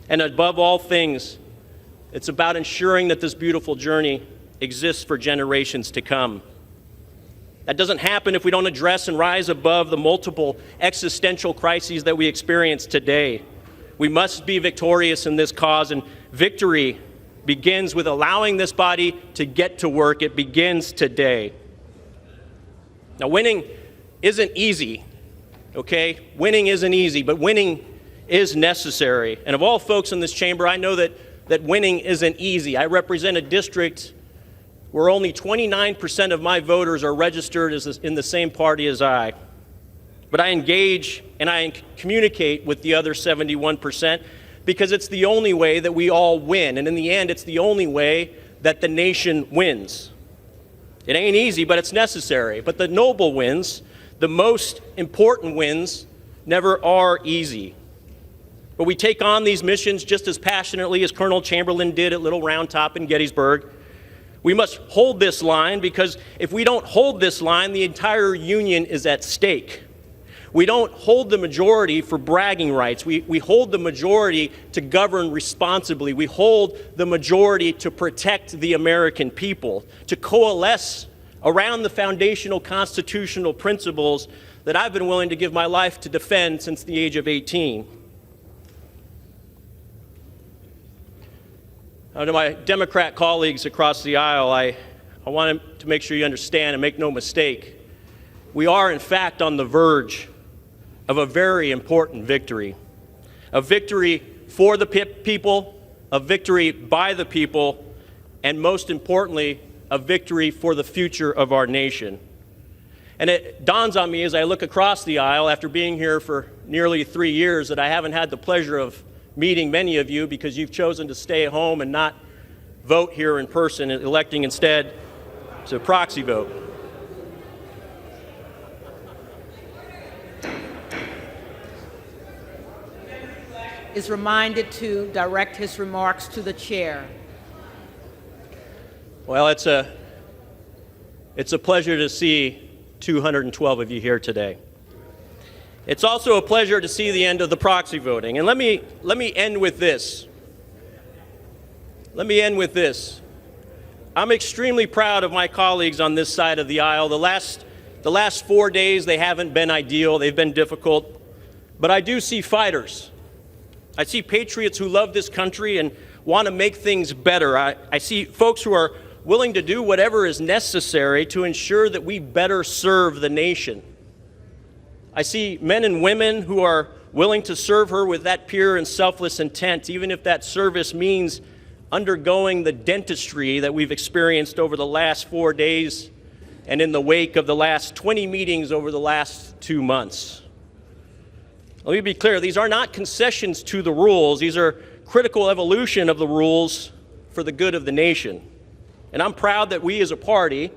And above all things, it's about ensuring that this beautiful journey exists for generations to come. That doesn't happen if we don't address and rise above the multiple existential crises that we experience today. We must be victorious in this cause, and victory begins with allowing this body to get to work. It begins today. Now, winning isn't easy, okay? Winning isn't easy, but winning is necessary. And of all folks in this chamber, I know that winning isn't easy. I represent a district where only 29% of my voters are registered in the same party as I. But I engage and I communicate with the other 71% because it's the only way that we all win. And in the end, it's the only way that the nation wins. It ain't easy, but it's necessary. But the noble wins, the most important wins, never are easy. But we take on these missions just as passionately as Colonel Chamberlain did at Little Round Top in Gettysburg. We must hold this line, because if we don't hold this line, the entire Union is at stake. We don't hold the majority for bragging rights. We hold the majority to govern responsibly. We hold the majority to protect the American people, to coalesce around the foundational constitutional principles that I've been willing to give my life to defend since the age of 18. To my Democrat colleagues across the aisle, I want to make sure you understand and make no mistake. We are, in fact, on the verge of a very important victory. A victory for the people, a victory by the people, and most importantly, a victory for the future of our nation. And it dawns on me as I look across the aisle after being here for nearly 3 years that I haven't had the pleasure of meeting many of you because you've chosen to stay at home and not vote here in person, electing instead to proxy vote. Is reminded to direct his remarks to the chair. Well, it's a pleasure to see 212 of you here today. It's also a pleasure to see the end of the proxy voting. And let me end with this. I'm extremely proud of my colleagues on this side of the aisle. The last 4 days, they haven't been ideal. They've been difficult. But I do see fighters. I see patriots who love this country and want to make things better. I see folks who are willing to do whatever is necessary to ensure that we better serve the nation. I see men and women who are willing to serve her with that pure and selfless intent, even if that service means undergoing the dentistry that we've experienced over the last 4 days and in the wake of the last 20 meetings over the last 2 months. Let me be clear, these are not concessions to the rules. These are critical evolution of the rules for the good of the nation. And I'm proud that we as a party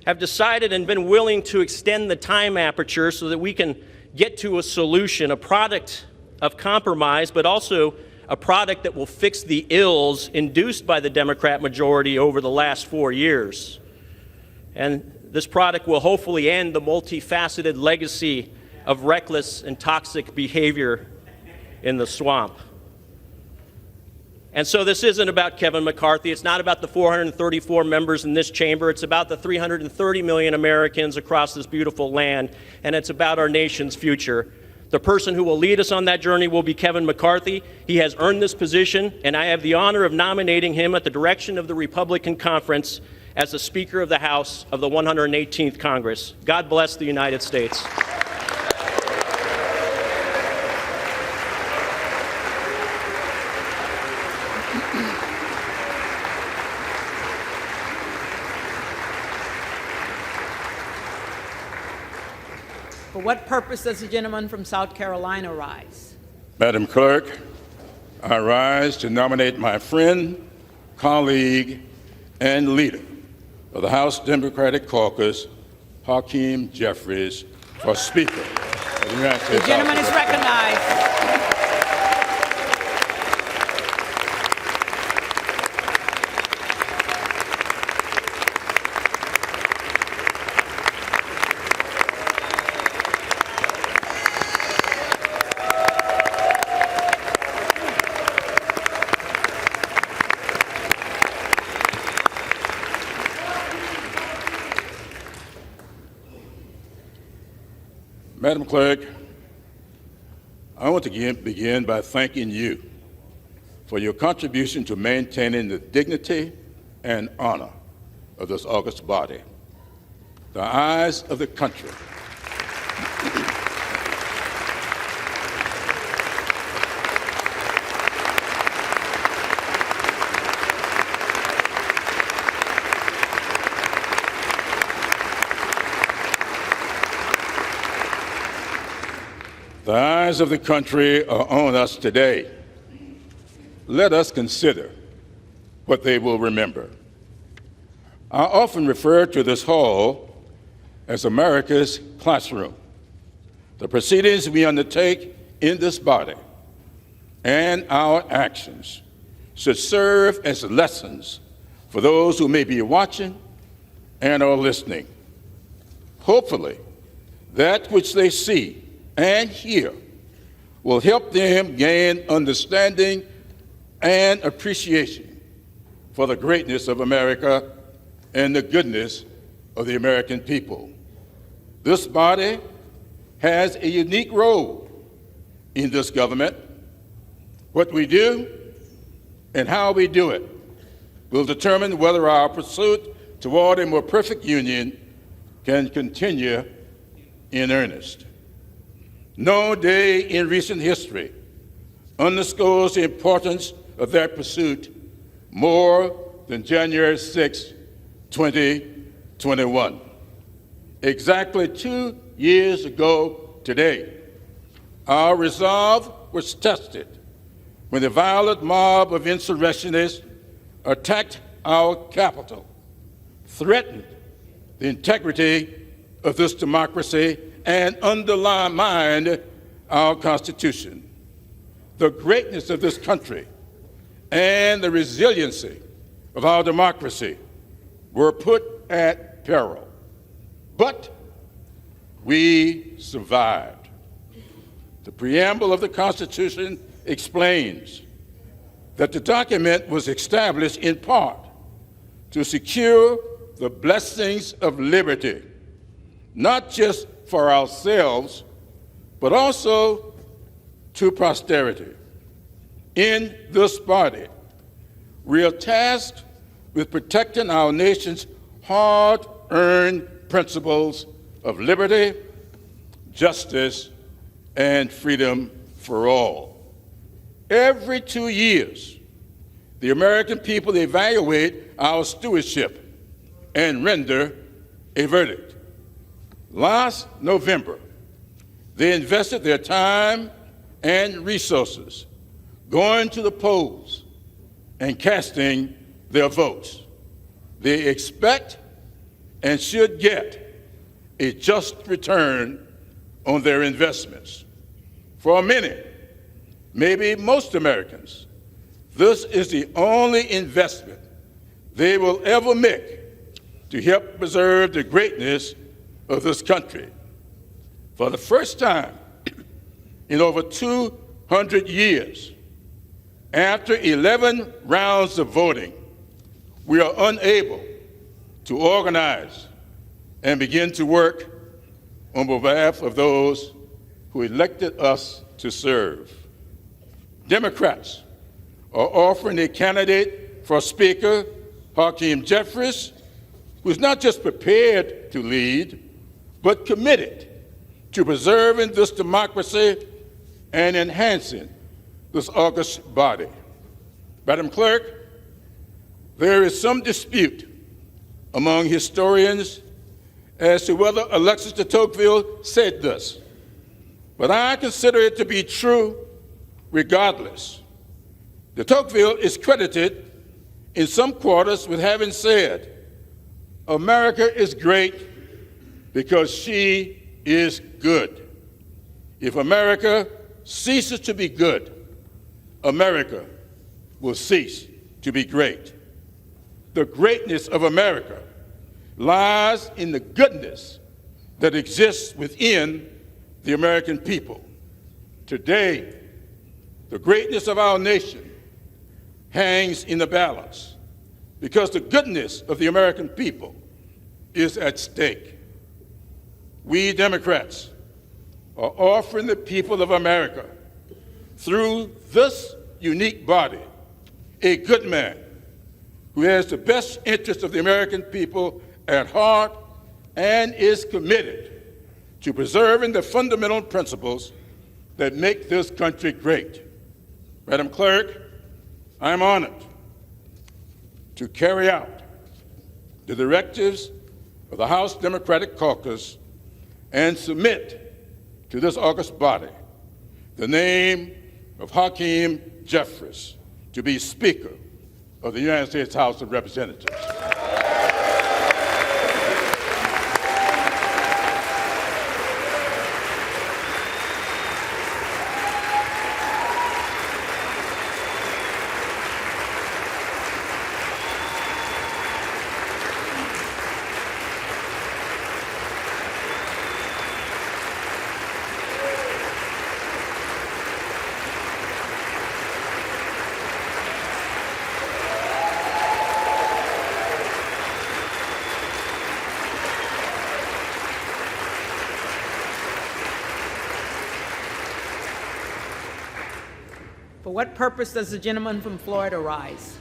have decided and been willing to extend the time aperture so that we can get to a solution, a product of compromise, but also a product that will fix the ills induced by the Democrat majority over the last 4 years. And this product will hopefully end the multifaceted legacy of reckless and toxic behavior in the swamp. And so this isn't about Kevin McCarthy. It's not about the 434 members in this chamber. It's about the 330 million Americans across this beautiful land, and it's about our nation's future. The person who will lead us on that journey will be Kevin McCarthy. He has earned this position, and I have the honor of nominating him at the direction of the Republican Conference as the Speaker of the House of the 118th Congress. God bless the United States. For what purpose does the gentleman from South Carolina rise? Madam Clerk, I rise to nominate my friend, colleague, and leader of the House Democratic Caucus, Hakeem Jeffries, for Speaker of the United States. The gentleman is recognized. Madam Clerk, I want to begin by thanking you for your contribution to maintaining the dignity and honor of this august body. The eyes of the country The eyes of the country are on us today. Let us consider what they will remember. I often refer to this hall as America's classroom. The proceedings we undertake in this body and our actions should serve as lessons for those who may be watching and are listening. Hopefully, that which they see and hear will help them gain understanding and appreciation for the greatness of America and the goodness of the American people. This body has a unique role in this government. What we do and how we do it will determine whether our pursuit toward a more perfect union can continue in earnest. No day in recent history underscores the importance of that pursuit more than January 6, 2021. Exactly 2 years ago today, our resolve was tested when the violent mob of insurrectionists attacked our Capitol, threatened the integrity of this democracy, and undermined our Constitution. The greatness of this country and the resiliency of our democracy were put at peril. But we survived. The preamble of the Constitution explains that the document was established in part to secure the blessings of liberty, not just for ourselves, but also to posterity. In this body, we are tasked with protecting our nation's hard-earned principles of liberty, justice, and freedom for all. Every 2 years, the American people evaluate our stewardship and render a verdict. Last November, they invested their time and resources going to the polls and casting their votes. They expect and should get a just return on their investments. For many, maybe most Americans, this is the only investment they will ever make to help preserve the greatness of this country. For the first time in over 200 years, after 11 rounds of voting, we are unable to organize and begin to work on behalf of those who elected us to serve. Democrats are offering a candidate for Speaker, Hakeem Jeffries, who's not just prepared to lead, but committed to preserving this democracy and enhancing this august body. Madam Clerk, there is some dispute among historians as to whether Alexis de Tocqueville said this, but I consider it to be true regardless. De Tocqueville is credited in some quarters with having said, "America is great because she is good. If America ceases to be good, America will cease to be great." The greatness of America lies in the goodness that exists within the American people. Today, the greatness of our nation hangs in the balance because the goodness of the American people is at stake. We Democrats are offering the people of America, through this unique body, a good man who has the best interests of the American people at heart and is committed to preserving the fundamental principles that make this country great. Madam Clerk, I am honored to carry out the directives of the House Democratic Caucus and submit to this august body the name of Hakeem Jeffries to be Speaker of the United States House of Representatives. For what purpose does the gentleman from Florida rise?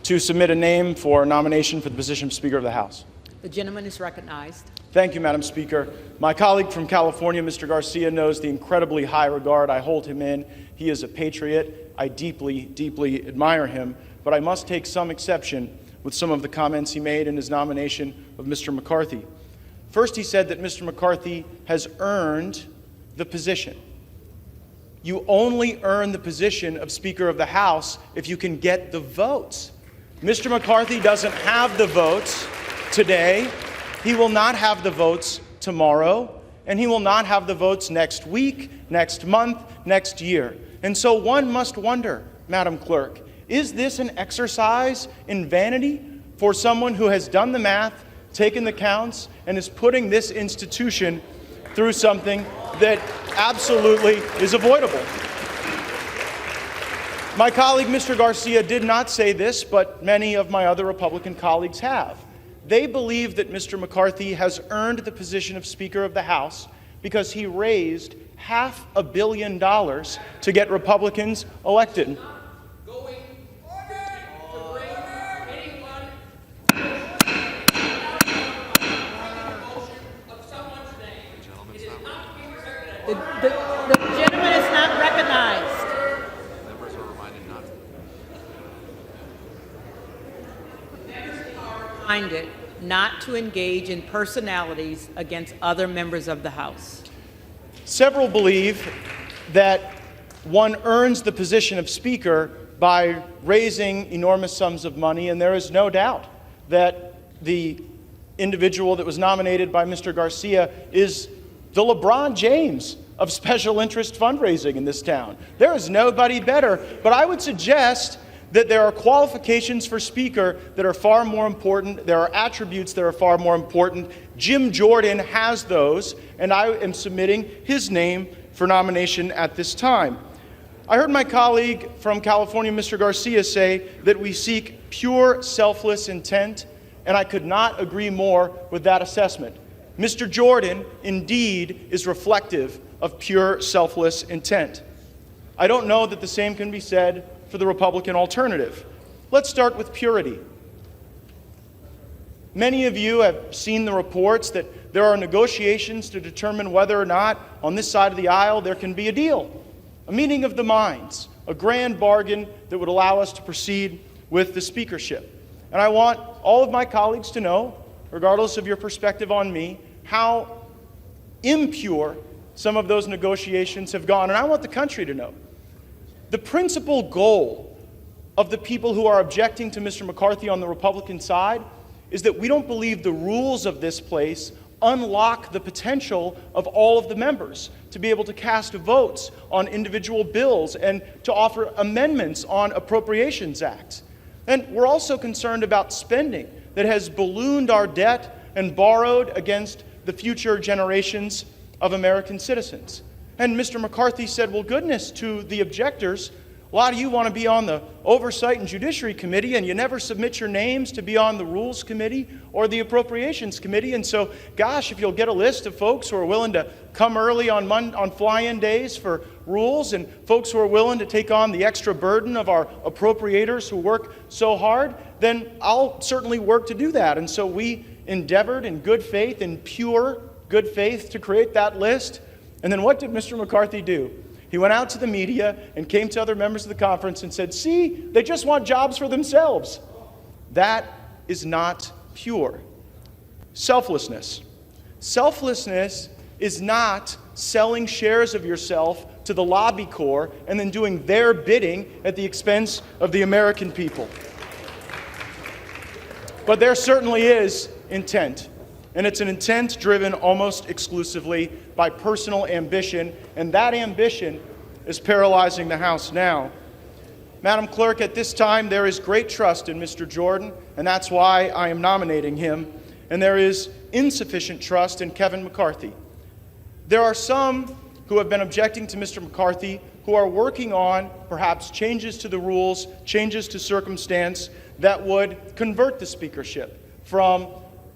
To submit a name for nomination for the position of Speaker of the House. The gentleman is recognized. Thank you, Madam Speaker. My colleague from California, Mr. Garcia, knows the incredibly high regard I hold him in. He is a patriot. I deeply, deeply admire him, but I must take some exception with some of the comments he made in his nomination of Mr. McCarthy. First, he said that Mr. McCarthy has earned the position. You only earn the position of Speaker of the House if you can get the votes. Mr. McCarthy doesn't have the votes today. He will not have the votes tomorrow, and he will not have the votes next week, next month, next year. And so one must wonder, Madam Clerk, is this an exercise in vanity for someone who has done the math, taken the counts, and is putting this institution through something that absolutely is avoidable? My colleague, Mr. Garcia, did not say this, but many of my other Republican colleagues have. They believe that Mr. McCarthy has earned the position of Speaker of the House because he raised $500 million to get Republicans elected. The gentleman is not recognized. Members are reminded not to. Reminded not to engage in personalities against other members of the House. Several believe that one earns the position of Speaker by raising enormous sums of money, and there is no doubt that the individual that was nominated by Mr. Garcia is the LeBron James of special interest fundraising in this town. There is nobody better, but I would suggest that there are qualifications for Speaker that are far more important. There are attributes that are far more important. Jim Jordan has those, and I am submitting his name for nomination at this time. I heard my colleague from California, Mr. Garcia, say that we seek pure, selfless intent, and I could not agree more with that assessment. Mr. Jordan, indeed, is reflective of pure, selfless intent. I don't know that the same can be said for the Republican alternative. Let's start with purity. Many of you have seen the reports that there are negotiations to determine whether or not, on this side of the aisle, there can be a deal, a meeting of the minds, a grand bargain that would allow us to proceed with the speakership. And I want all of my colleagues to know, regardless of your perspective on me, how impure some of those negotiations have gone. And I want the country to know. The principal goal of the people who are objecting to Mr. McCarthy on the Republican side is that we don't believe the rules of this place unlock the potential of all of the members to be able to cast votes on individual bills and to offer amendments on appropriations acts. And we're also concerned about spending that has ballooned our debt and borrowed against the future generations of American citizens. And Mr. McCarthy said, well, goodness, to the objectors, A lot of you want to be on the Oversight and Judiciary Committee, and you never submit your names to be on the Rules Committee or the Appropriations Committee. And so, gosh, if you'll get a list of folks who are willing to come early on fly-in days for rules, and folks who are willing to take on the extra burden of our appropriators who work so hard, then I'll certainly work to do that. And so we endeavored in good faith, in pure good faith, to create that list. And then what did Mr. McCarthy do? He went out to the media and came to other members of the conference and said, see, they just want jobs for themselves. That is not pure. Selflessness. Selflessness is not selling shares of yourself to the lobby corps and then doing their bidding at the expense of the American people. But there certainly is intent. And it's an intent driven almost exclusively by personal ambition, and that ambition is paralyzing the House now. Madam Clerk, at this time there is great trust in Mr. Jordan, and that's why I am nominating him, and there is insufficient trust in Kevin McCarthy. There are some who have been objecting to Mr. McCarthy who are working on perhaps changes to the rules, changes to circumstance that would convert the speakership from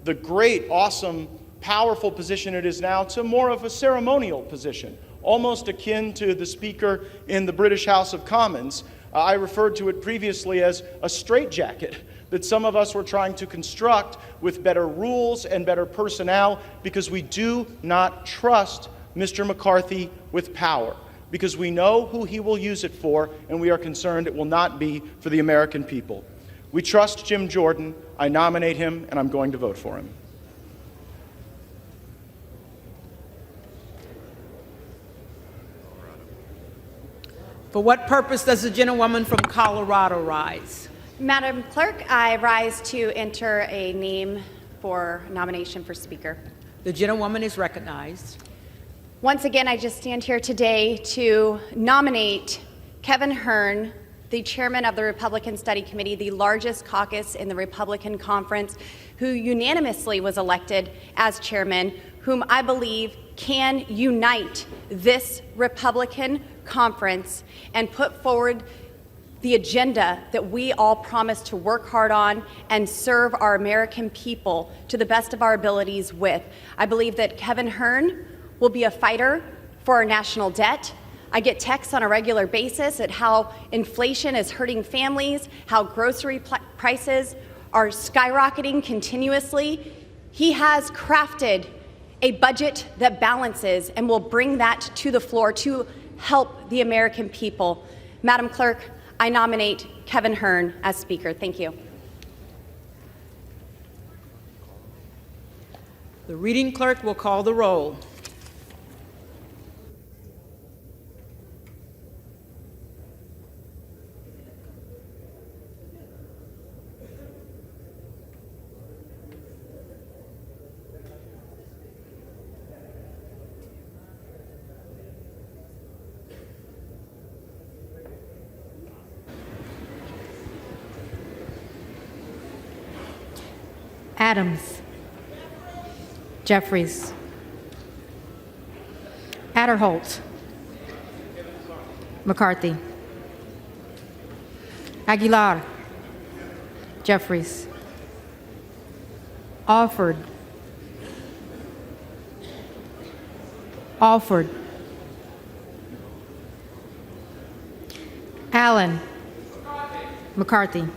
the great, awesome, powerful position it is now to more of a ceremonial position, almost akin to the Speaker in the British House of Commons. I referred to it previously as a straitjacket that some of us were trying to construct with better rules and better personnel because we do not trust Mr. McCarthy with power, because we know who he will use it for, and we are concerned it will not be for the American people. We trust Jim Jordan. I nominate him, and I'm going to vote for him. For what purpose does the gentlewoman from Colorado rise? Madam Clerk, I rise to enter a name for nomination for Speaker. The gentlewoman is recognized. Once again, I just stand here today to nominate Kevin Hern, the chairman of the Republican Study Committee, the largest caucus in the Republican Conference, who unanimously was elected as chairman, whom I believe can unite this Republican conference and put forward the agenda that we all promise to work hard on and serve our American people to the best of our abilities with. I believe that Kevin Hern will be a fighter for our national debt. I get texts on a regular basis at how inflation is hurting families, how grocery prices are skyrocketing continuously. He has crafted a budget that balances and will bring that to the floor to help the American people. Madam Clerk, I nominate Kevin Hern as Speaker. Thank you. The reading clerk will call the roll. Adams. Jeffries. Adderholt. McCarthy. Aguilar. Jeffries. Alford. Alford. Allen. McCarthy.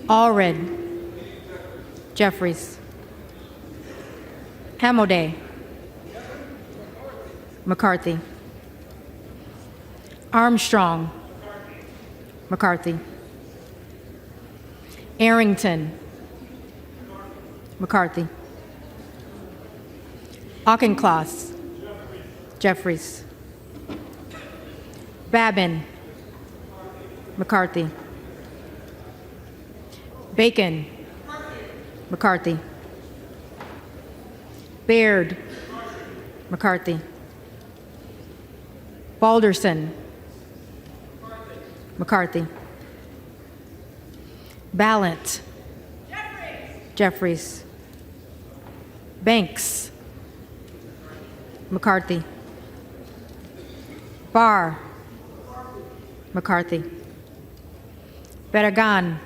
Allred. Jeffries. Hamoday. McCarthy. Armstrong. McCarthy. Arrington. McCarthy. Auchincloss. Jeffries. Babin. McCarthy. Bacon. McCarthy. Baird. McCarthy. Balderson. McCarthy. Ballant. Jeffries. Banks. McCarthy. Barr. McCarthy. Barragan.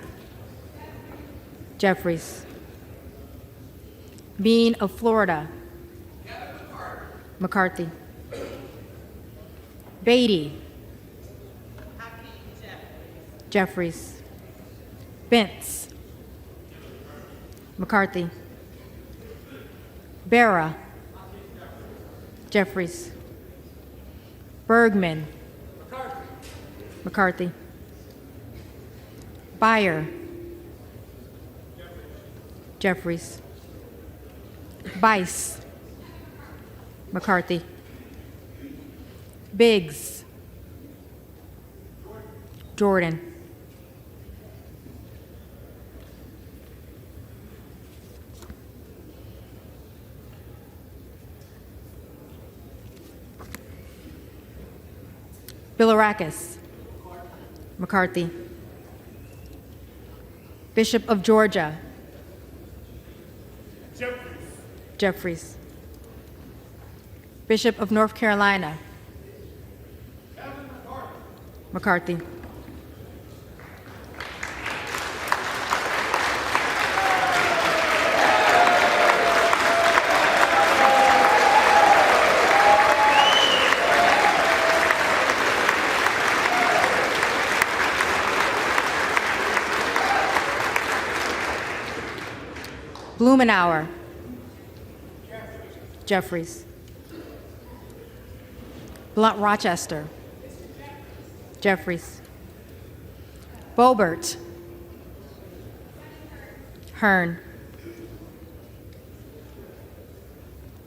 Jeffries. Bean of Florida. McCarthy. Beatty. Jeffries. Bentz. McCarthy. Barra. Jeffries. Bergman. McCarthy. Beyer. Jeffries. Bice. McCarthy. Biggs. Jordan. Bilirakis. McCarthy. Bishop of Georgia. Jeffries. Bishop of North Carolina. McCarthy. Blumenauer. Jeffries. Blunt Rochester. Jeffries. Boebert. Hearn.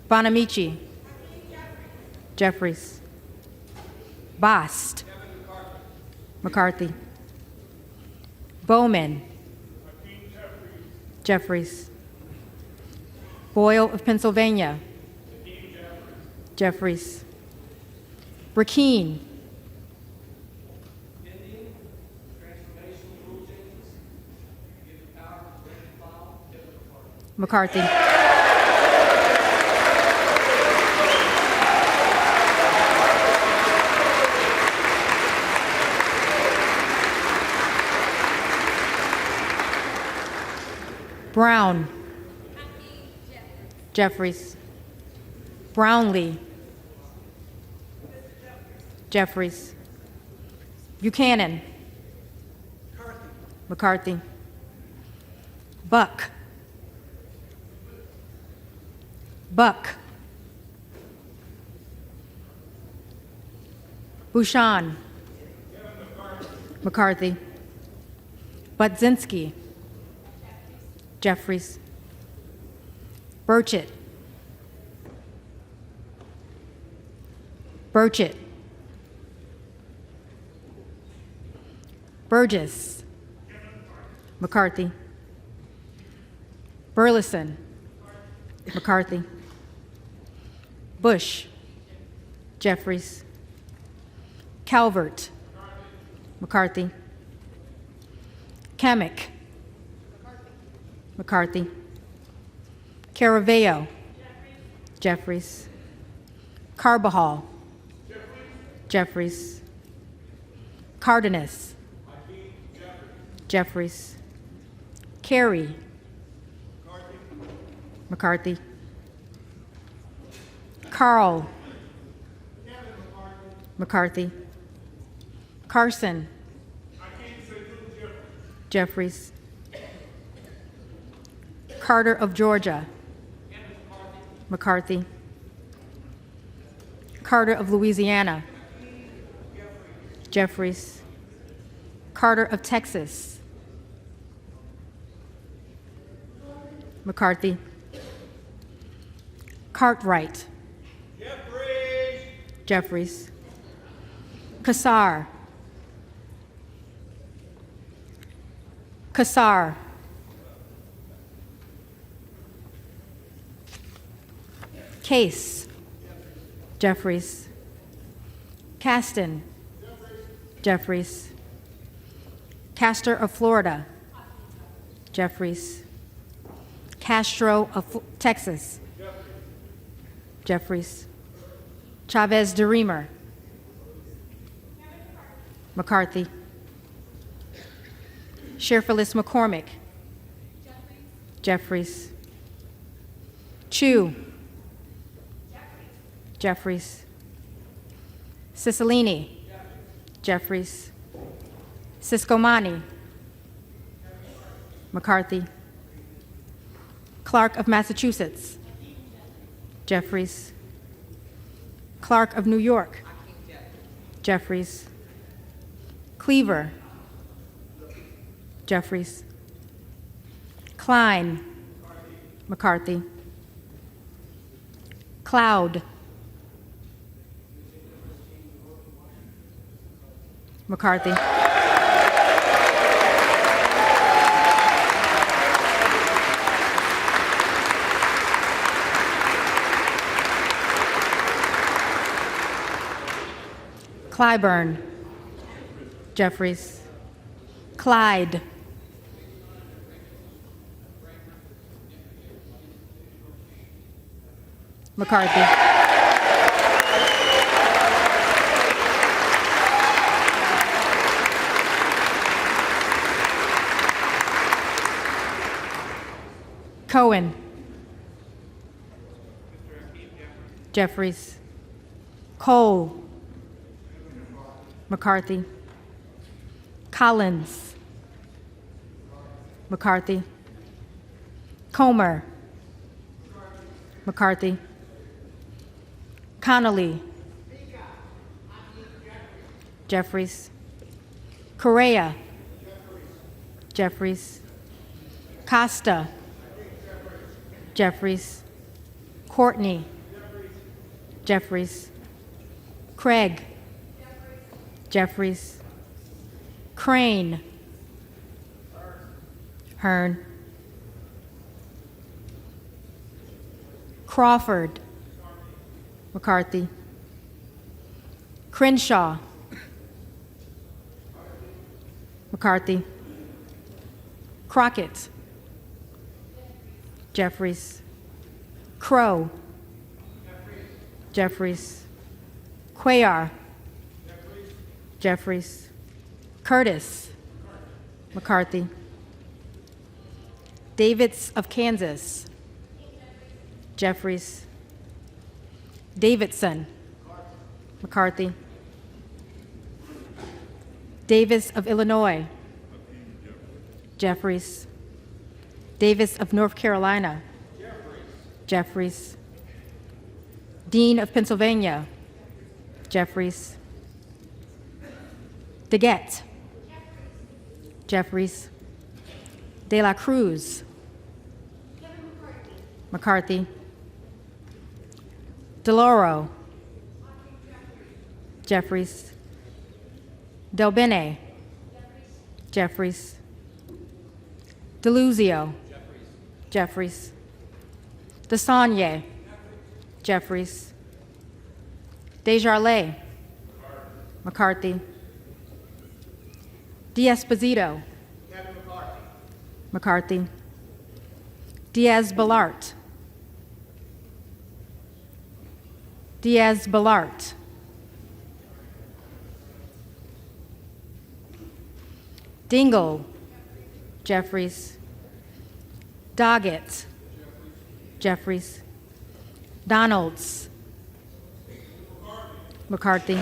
Bonamici. Jeffries. Bost. McCarthy. Bowman. Jeffries. Boyle of Pennsylvania. Jeffries. Burkeen. McCarthy. Brown. Jeffries. Brownlee. Jeffries. Buchanan. McCarthy. Buck. Buck. Bouchon. McCarthy. Budzinski. Jeffries. Burchett. Burchett. Burgess. McCarthy. Burleson. McCarthy. Bush. Jeffries. Calvert. McCarthy. Kamek. McCarthy. Caraveo. Jeffries. Carbajal. Jeffries. Cardenas. Jeffries. Carey. McCarthy. Carl. McCarthy. Carson. Jeffries. Carter of Georgia. McCarthy. Carter of Louisiana. Jeffries. Carter of Texas. McCarthy. Cartwright. Jeffries. Kassar. Kassar. Case. Jeffries. Caston. Jeffries. Castor of Florida. Jeffries. Castro of Texas. Jeffries. Chavez de Reamer. McCarthy. Sherfilis McCormick. Jeffries. Chu. Jeffries. Cicilline. Jeffries. Siscomani. McCarthy. Clark of Massachusetts. Jeffries. Clark of New York. Jeffries. Cleaver. Jeffries. Klein. McCarthy. Cloud. McCarthy. Clyburn. Jeffries. Clyde. McCarthy. Cohen. Jeffries. Cole. McCarthy. Collins. McCarthy. Comer. McCarthy. Connolly. Jeffries. Correa. Jeffries. Costa. Jeffries. Courtney. Jeffries. Craig. Jeffries. Crane. Hearn. Crawford. McCarthy. Crenshaw. McCarthy. Crockett. Jeffries. Crow. Jeffries. Cuellar. Jeffries. Curtis. McCarthy. Davids of Kansas. Jeffries. Davidson. McCarthy. Davis of Illinois. Jeffries. Davis of North Carolina. Jeffries. Dean of Pennsylvania. Jeffries. DeGette. Jeffries. De la Cruz. McCarthy. DeLauro. Jeffries. Del Bene. Jeffries. DeLuzio. Jeffries. DeSaulnier. Jeffries. Desjardins. McCarthy. D'Esposito. McCarthy. Diaz-Balart. Diaz-Balart. Dingle. Jeffries. Doggett. Jeffries. Donalds. McCarthy.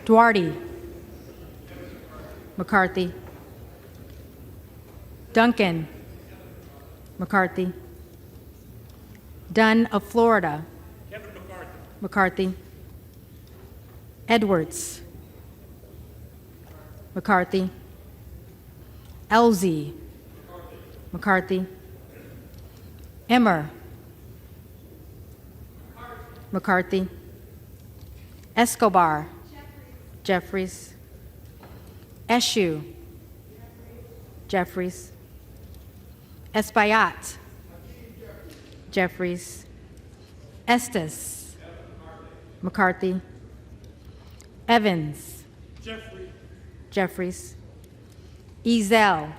Duarte. McCarthy. Duncan. McCarthy. Dunn of Florida. McCarthy. Edwards. McCarthy. Elzie. McCarthy. Emmer. McCarthy. Escobar. Jeffries. Eshue. Jeffries. Espaillat. Jeffries. Estes. McCarthy. Evans. Jeffries. Ezel.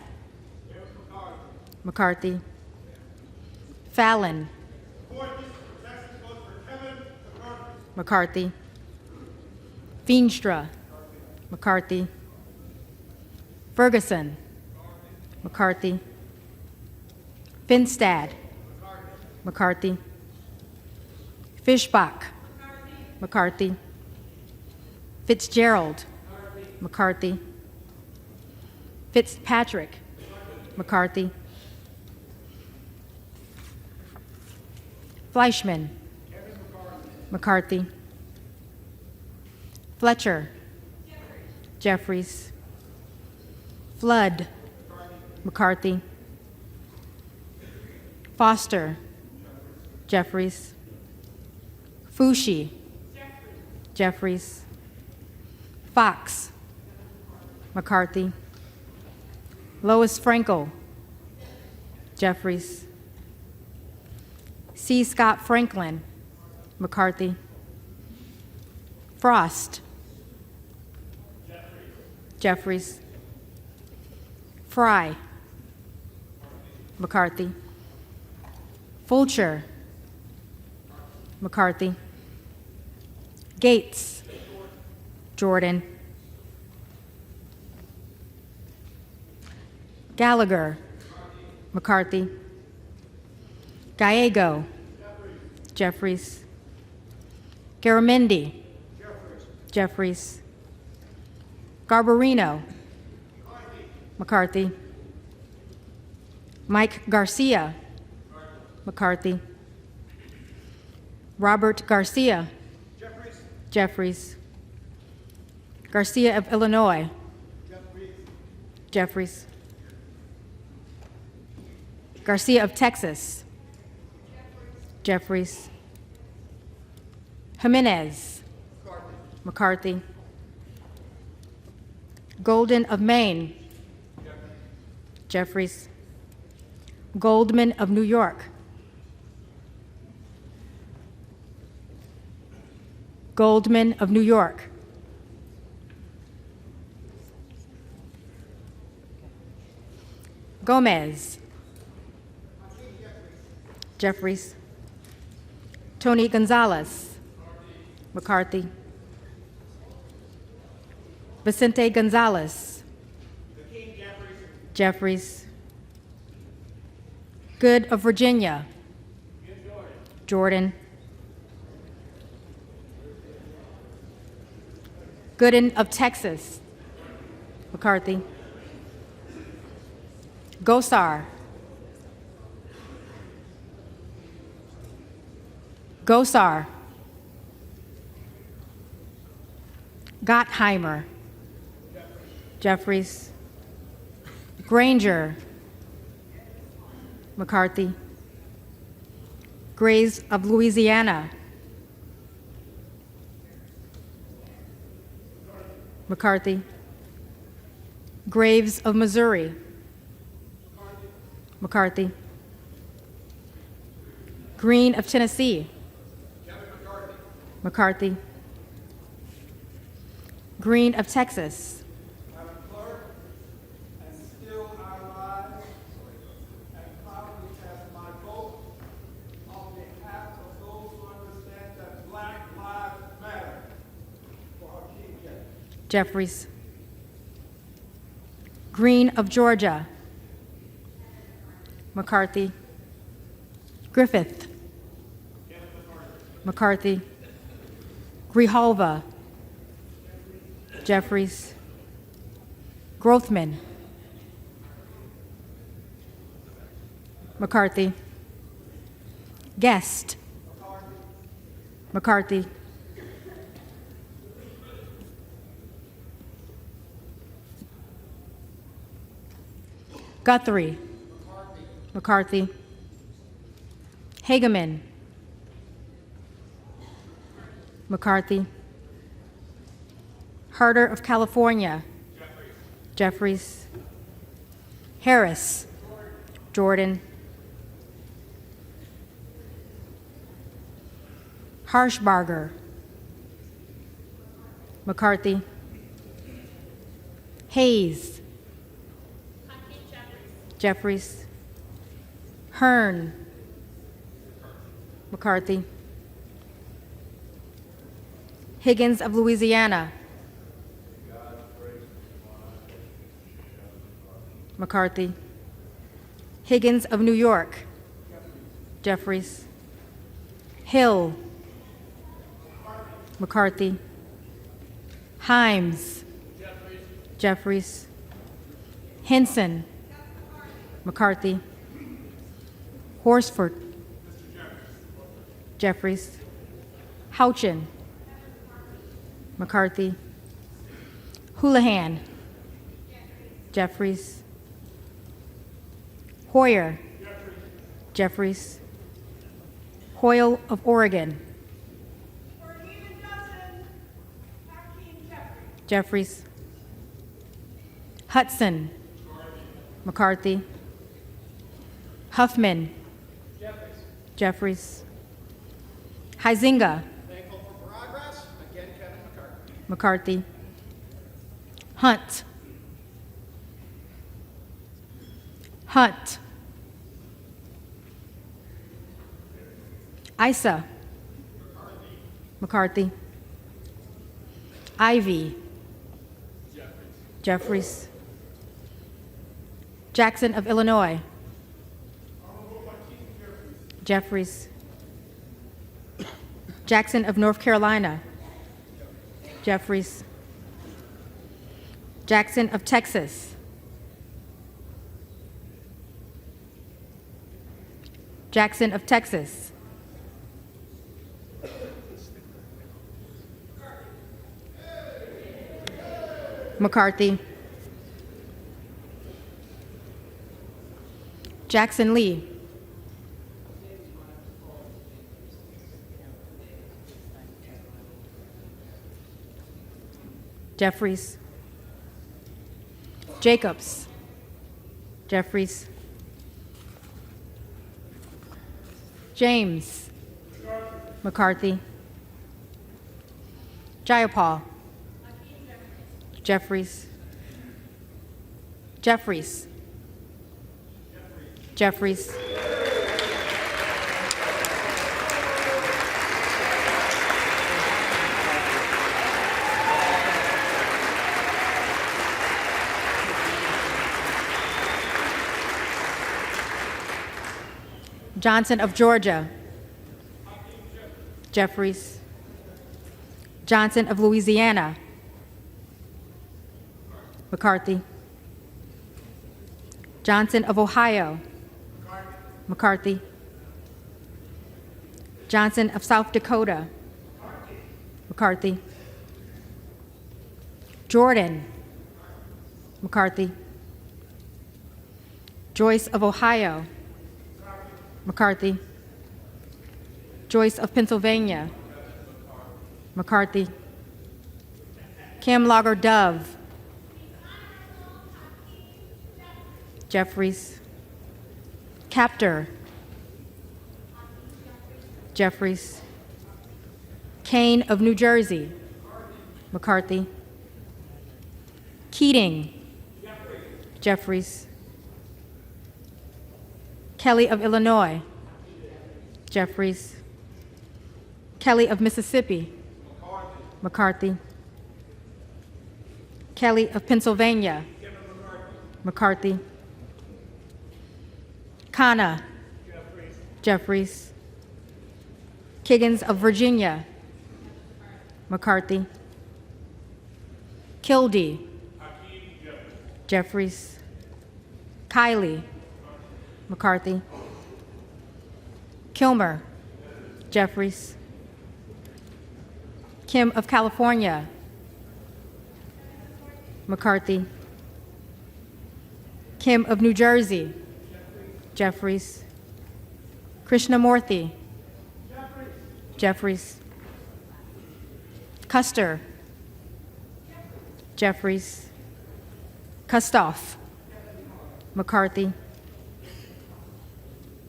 McCarthy. Fallon. McCarthy. Feenstra. McCarthy. Ferguson. McCarthy. Finstad. McCarthy. Fishbach. McCarthy. Fitzgerald. McCarthy. Fitzpatrick. McCarthy. Fleischman. McCarthy. Fletcher. Jeffries. Flood. McCarthy. Foster. Jeffries. Fushi. Jeffries. Fox. McCarthy. Lois Frankel. Jeffries. C. Scott Franklin. McCarthy. Frost. Jeffries. Fry. McCarthy. Fulcher. McCarthy. Gates. Jordan. Gallagher. McCarthy. Gallego. Jeffries. Garamendi. Jeffries. Garbarino. McCarthy. Mike Garcia. McCarthy. Robert Garcia. Jeffries. Garcia of Illinois. Jeffries. Garcia of Texas. Jeffries. Jimenez. McCarthy. Golden of Maine. Jeffries. Goldman of New York. Goldman of New York. Gomez. Jeffries. Tony Gonzalez. McCarthy. Vicente Gonzalez. Jeffries. Good of Virginia. Jordan. Gooden of Texas. McCarthy. Gosar. Gosar. Gottheimer. Jeffries. Granger. McCarthy. Grays of Louisiana. McCarthy. Graves of Missouri. McCarthy. Green of Tennessee. McCarthy. Green of Texas. Madam Clerk, and still I rise and proudly cast my vote on behalf of those who understand that Black Lives Matter for Hakeem Jeffries. Jeffries. Green of Georgia. McCarthy. Griffith. McCarthy. Grijalva. Jeffries. Grothman. McCarthy. Guest. McCarthy. Guthrie. McCarthy. Hageman. McCarthy. Harder of California. Jeffries. Harris. Jordan. Harshbarger. McCarthy. Hayes. Jeffries. Hearn. McCarthy. Higgins of Louisiana. McCarthy. Higgins of New York. Jeffries. Hill. McCarthy. Himes. Jeffries. Henson. McCarthy. Horsford. Jeffries. Houchin. McCarthy. Houlihan. Jeffries. Hoyer. Jeffries. Hoyle of Oregon. Jeffries. Hudson. McCarthy. Huffman. Jeffries. Huizinga. Thankful for progress. Again, Kevin McCarthy. McCarthy. Hunt. Hunt. Isa. McCarthy. Ivy. Jeffries. Jackson of Illinois. Jeffries. Jackson of North Carolina. Jeffries. Jackson of Texas. Jackson of Texas. McCarthy. Jackson Lee. Jeffries. Jacobs. Jeffries. James. McCarthy. Jayapal. Jeffries. Jeffries. Jeffries. Johnson of Georgia. Jeffries. Johnson of Louisiana. McCarthy. Johnson of Ohio. McCarthy. Johnson of South Dakota. McCarthy. Jordan. McCarthy. Joyce of Ohio. McCarthy. Joyce of Pennsylvania. McCarthy. Kim Lager Dove. Jeffries. Captor. Jeffries. Kane of New Jersey. McCarthy. Keating. Jeffries. Kelly of Illinois. Jeffries. Kelly of Mississippi. McCarthy. Kelly of Pennsylvania. McCarthy. Khanna. Jeffries. Kiggins of Virginia. McCarthy. Kildee. Jeffries. Kiley. McCarthy. Kilmer. Jeffries. Kim of California. McCarthy. Kim of New Jersey. Jeffries. Krishnamurthy. Jeffries. Custer. Jeffries. Kustoff. McCarthy.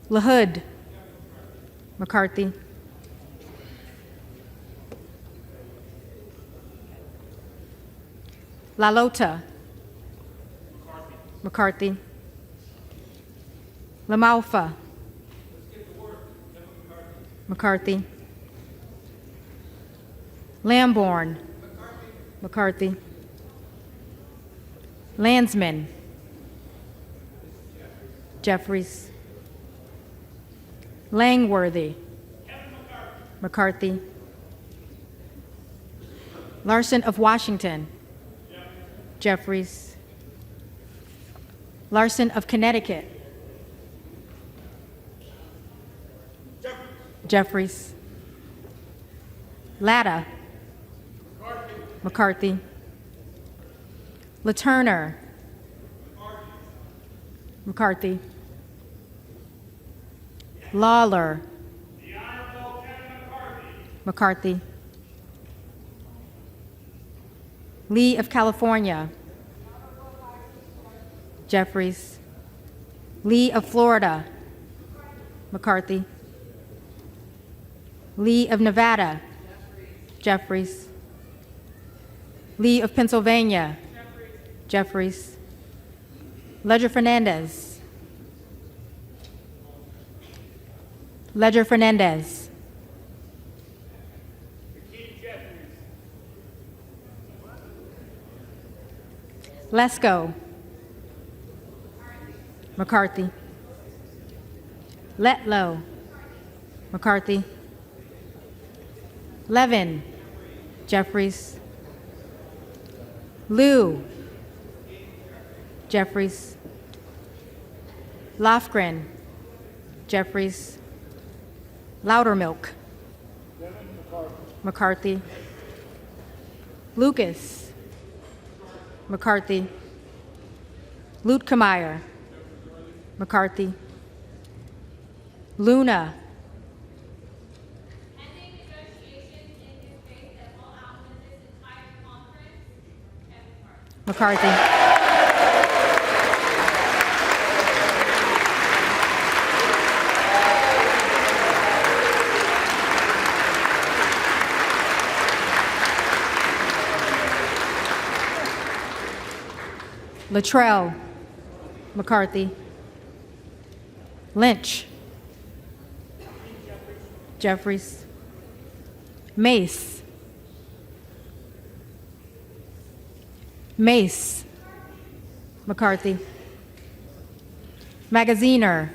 LaHood. McCarthy. LaLota. McCarthy. LaMalfa. McCarthy. Lamborn. McCarthy. Landsman. Jeffries. Langworthy. McCarthy. Larson of Washington. Jeffries. Larson of Connecticut. Jeffries. Latta. McCarthy. LaTurner. McCarthy. Lawler. McCarthy. Lee of California. Jeffries. Lee of Florida. McCarthy. Lee of Nevada. Jeffries. Lee of Pennsylvania. Jeffries. Ledger Fernandez. Ledger Fernandez. Lesko. McCarthy. Letlow. McCarthy. Levin. Jeffries. Liu. Jeffries. Lofgren. Jeffries. Loudermilk. McCarthy. Lucas. McCarthy. Luetkemeyer. McCarthy. Luna. Ending negotiations in good faith that will outlive this entire conference. Kevin McCarthy. McCarthy. Latrell. McCarthy. Lynch. Jeffries. Mace. Mace. McCarthy. Magaziner.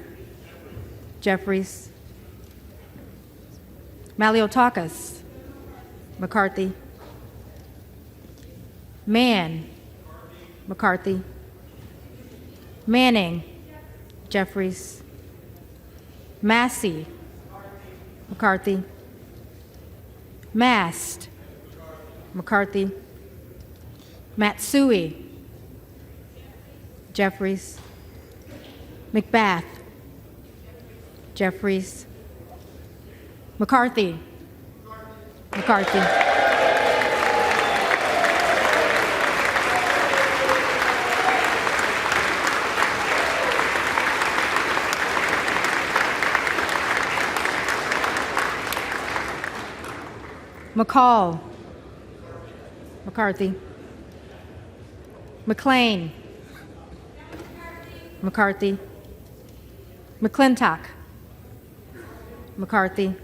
Jeffries. Maliotakis. McCarthy. Mann. McCarthy. Manning. Jeffries. Massey. McCarthy. Mast. McCarthy. Matsui. Jeffries. McBath. Jeffries. McCarthy. McCarthy. McCall. McCarthy. McLean. McCarthy. McClintock. McCarthy.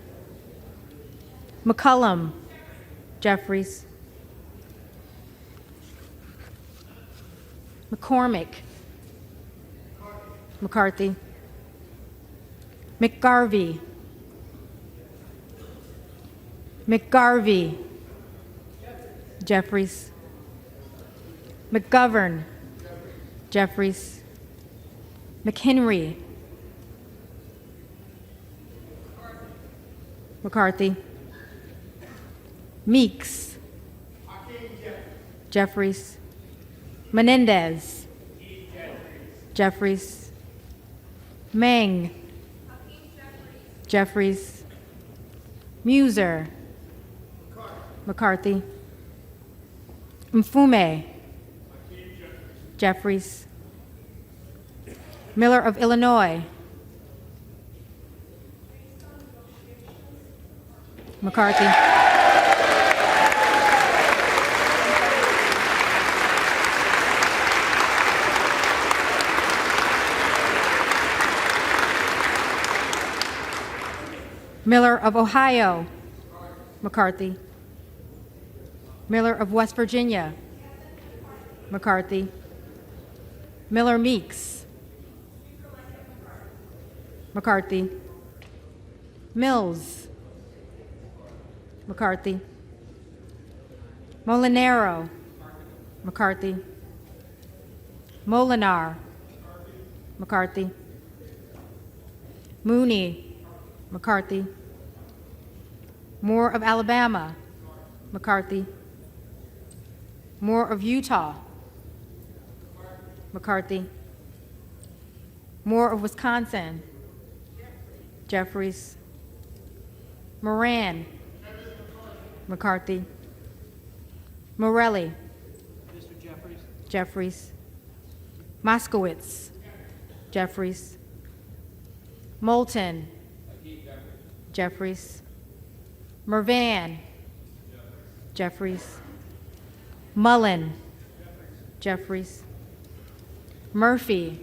McCullum. Jeffries. McCormick. McCarthy. McGarvey. McGarvey. Jeffries. McGovern. Jeffries. McHenry. McCarthy. Meeks. Jeffries. Menendez. Jeffries. Meng. Jeffries. Muser. McCarthy. Mfume. Jeffries. Miller of Illinois. McCarthy. Miller of Ohio. McCarthy. Miller of West Virginia. McCarthy. Miller Meeks. McCarthy. Mills. McCarthy. Molinaro. McCarthy. Molinar. McCarthy. Mooney. McCarthy. Moore of Alabama. McCarthy. Moore of Utah. McCarthy. Moore of Wisconsin. Jeffries. Moran. McCarthy. Morelli. Jeffries. Moskowitz. Jeffries. Moulton. Jeffries. Mervan. Jeffries. Mullen. Jeffries. Murphy.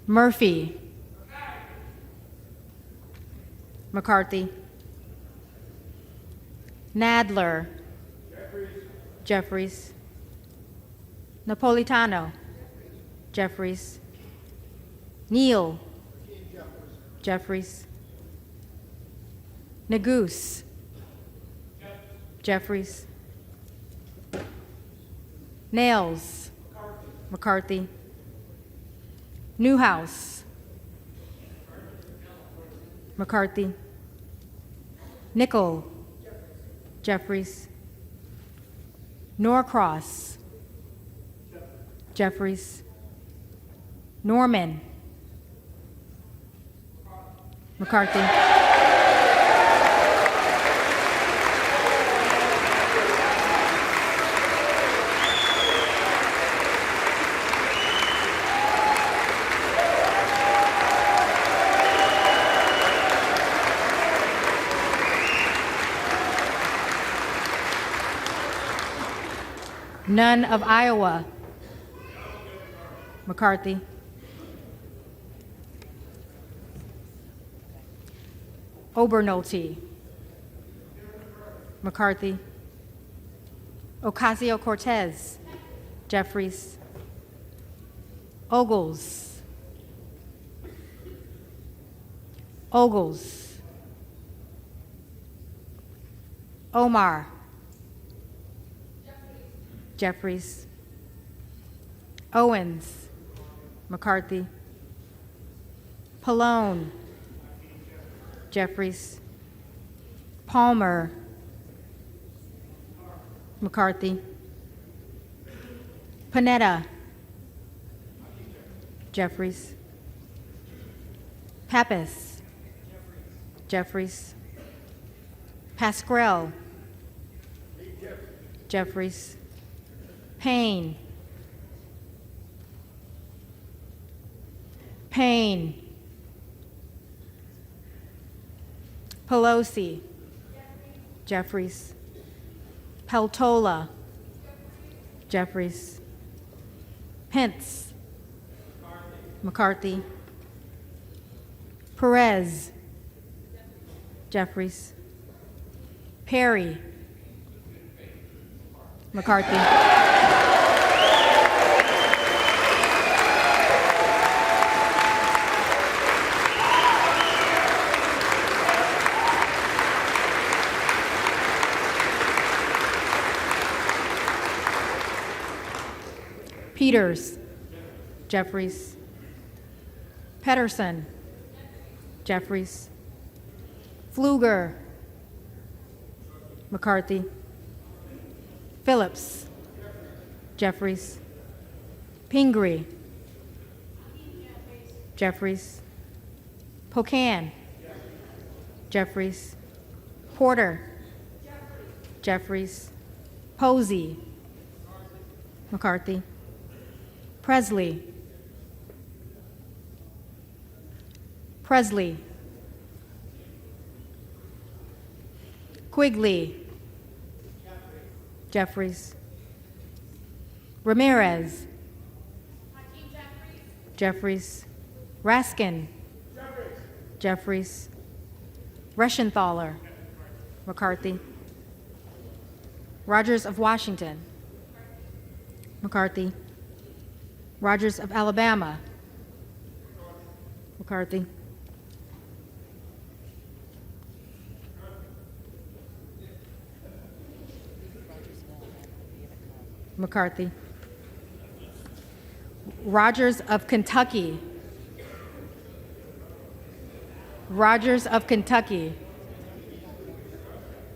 Murphy. McCarthy. Nadler. Jeffries. Napolitano. Jeffries. Neal. Jeffries. Nagoose. Jeffries. Nails. McCarthy. Newhouse. McCarthy. Nickel. Jeffries. Norcross. Jeffries. Norman. McCarthy. None of Iowa. McCarthy. Obernolte. McCarthy. Ocasio-Cortez. Jeffries. Ogles. Ogles. Omar. Jeffries. Owens. McCarthy. Pallone. Jeffries. Palmer. McCarthy. Panetta. Jeffries. Pappas. Jeffries. Pascrell. Jeffries. Payne. Payne. Pelosi. Jeffries. Peltola. Jeffries. Pence. McCarthy. Perez. Jeffries. Perry. McCarthy. Peters. Jeffries. Pedersen. Jeffries. Pfluger. McCarthy. Phillips. Jeffries. Pingree. Jeffries. Pocan. Jeffries. Porter. Jeffries. Posey. McCarthy. Presley. Presley. Quigley. Jeffries. Ramirez. Jeffries. Raskin. Jeffries. Reschenthaler. McCarthy. Rogers of Washington. McCarthy. Rogers of Alabama. McCarthy. McCarthy. Rogers of Kentucky. Rogers of Kentucky.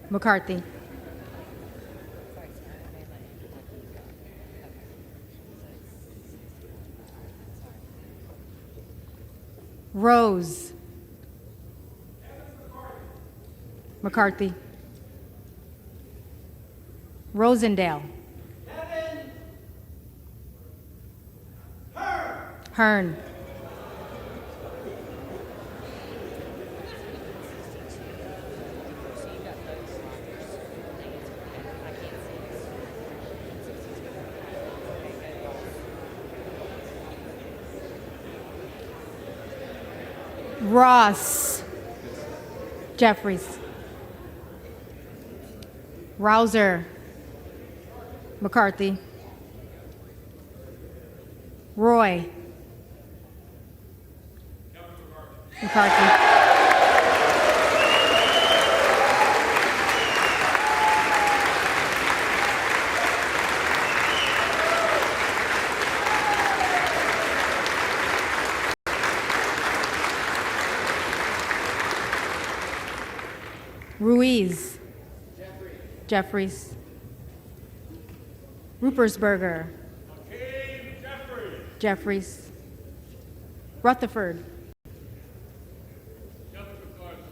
McCarthy. Rose. McCarthy. Rosendale. Hearn. Ross. Jeffries. Rouser. McCarthy. Roy. McCarthy. Ruiz. Jeffries. Rupersberger. Jeffries. Rutherford.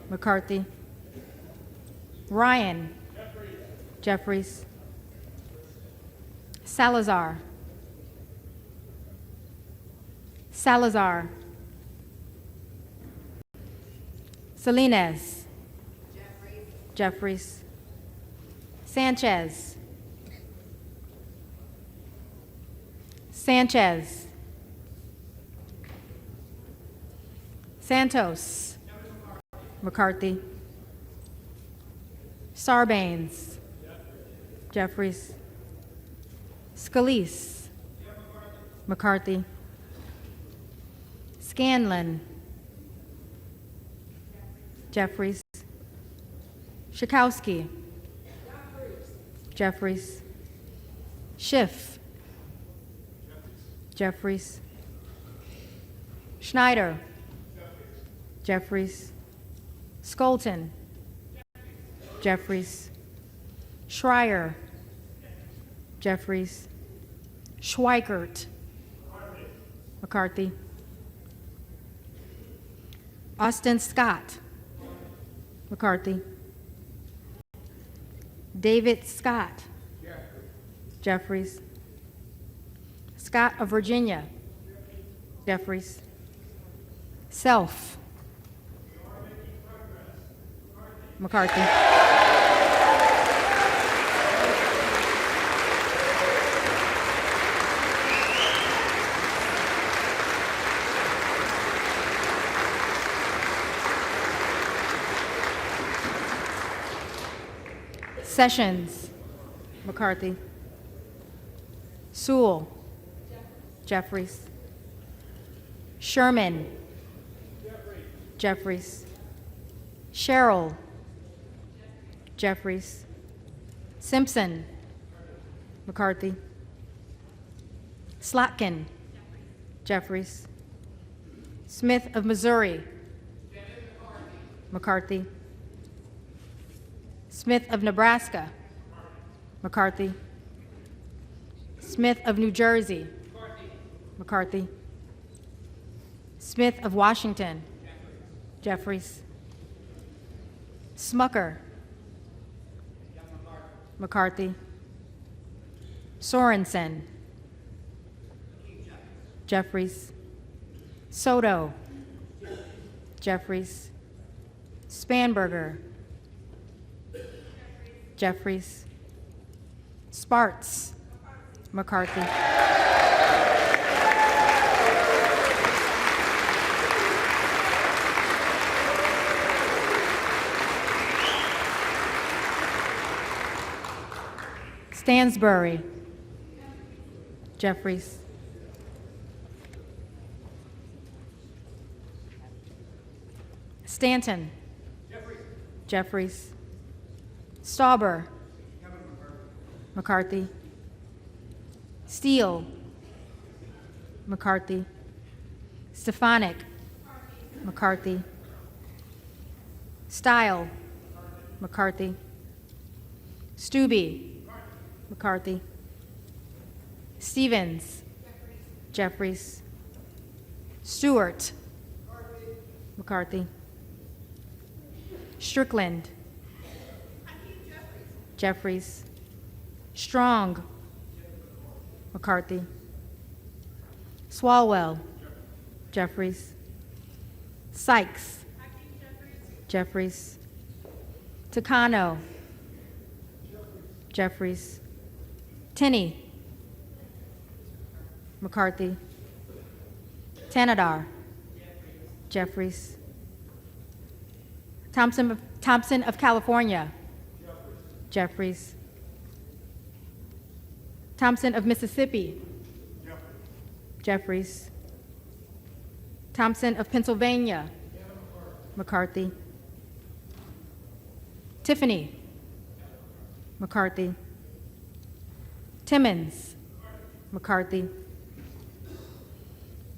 McCarthy. Ryan. Jeffries. Salazar. Salazar. Salinas. Jeffries. Sanchez. Sanchez. Santos. McCarthy. Sarbanes. Jeffries. Scalise. McCarthy. Scanlon. Jeffries. Schakowsky. Jeffries. Schiff. Jeffries. Schneider. Jeffries. Skolton. Jeffries. Schreier. Jeffries. Schweikert. McCarthy. Austin Scott. McCarthy. David Scott. Jeffries. Scott of Virginia. Jeffries. Self. McCarthy. Sessions. McCarthy. Sewell. Jeffries. Sherman. Jeffries. Sherrill. Jeffries. Simpson. McCarthy. Slotkin. Jeffries. Smith of Missouri. McCarthy. Smith of Nebraska. McCarthy. Smith of New Jersey. McCarthy. Smith of Washington. Jeffries. Smucker. McCarthy. Sorensen. Jeffries. Soto. Jeffries. Spanberger. Jeffries. Sparts. McCarthy. Stansbury. Jeffries. Stanton. Jeffries. Stauber. McCarthy. Steele. McCarthy. Stefanik. McCarthy. Style. McCarthy. Stube. McCarthy. Stevens. Jeffries. Stewart. McCarthy. Strickland. Jeffries. Strong. McCarthy. Swalwell. Jeffries. Sykes. Jeffries. Takano. Jeffries. Tinney. McCarthy. Tanadar. Jeffries. Thompson of California. Jeffries. Thompson of Mississippi. Jeffries. Thompson of Pennsylvania. McCarthy. Tiffany. McCarthy. Timmons. McCarthy.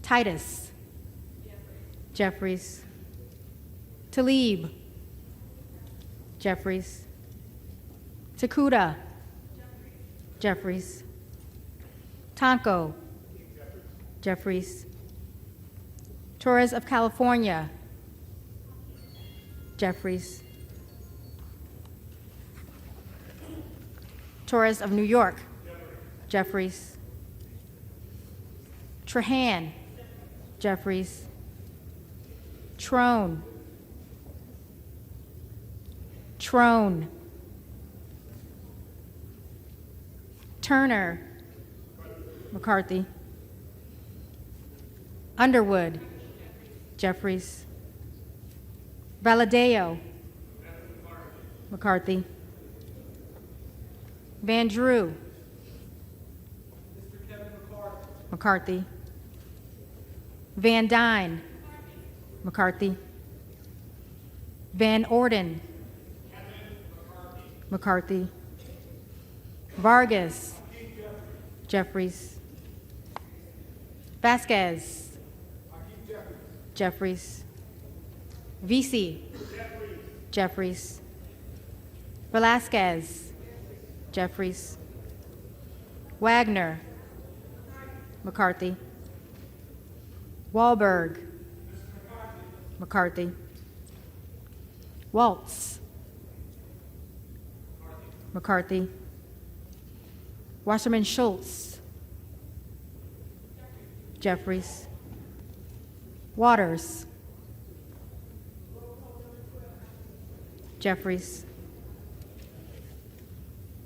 Titus. Jeffries. Talib. Jeffries. Takuda. Jeffries. Tonko. Jeffries. Torres of California. Jeffries. Torres of New York. Jeffries. Trahan. Jeffries. Trone. Trone. Turner. McCarthy. Underwood. Jeffries. Valadeo. McCarthy. Van Drew. McCarthy. Van Dyne. McCarthy. Van Orden. McCarthy. Vargas. Jeffries. Vasquez. Jeffries. Vesey. Jeffries. Velasquez. Jeffries. Wagner. McCarthy. Wahlberg. McCarthy. Waltz. McCarthy. Wasserman Schultz. Jeffries. Waters. Jeffries.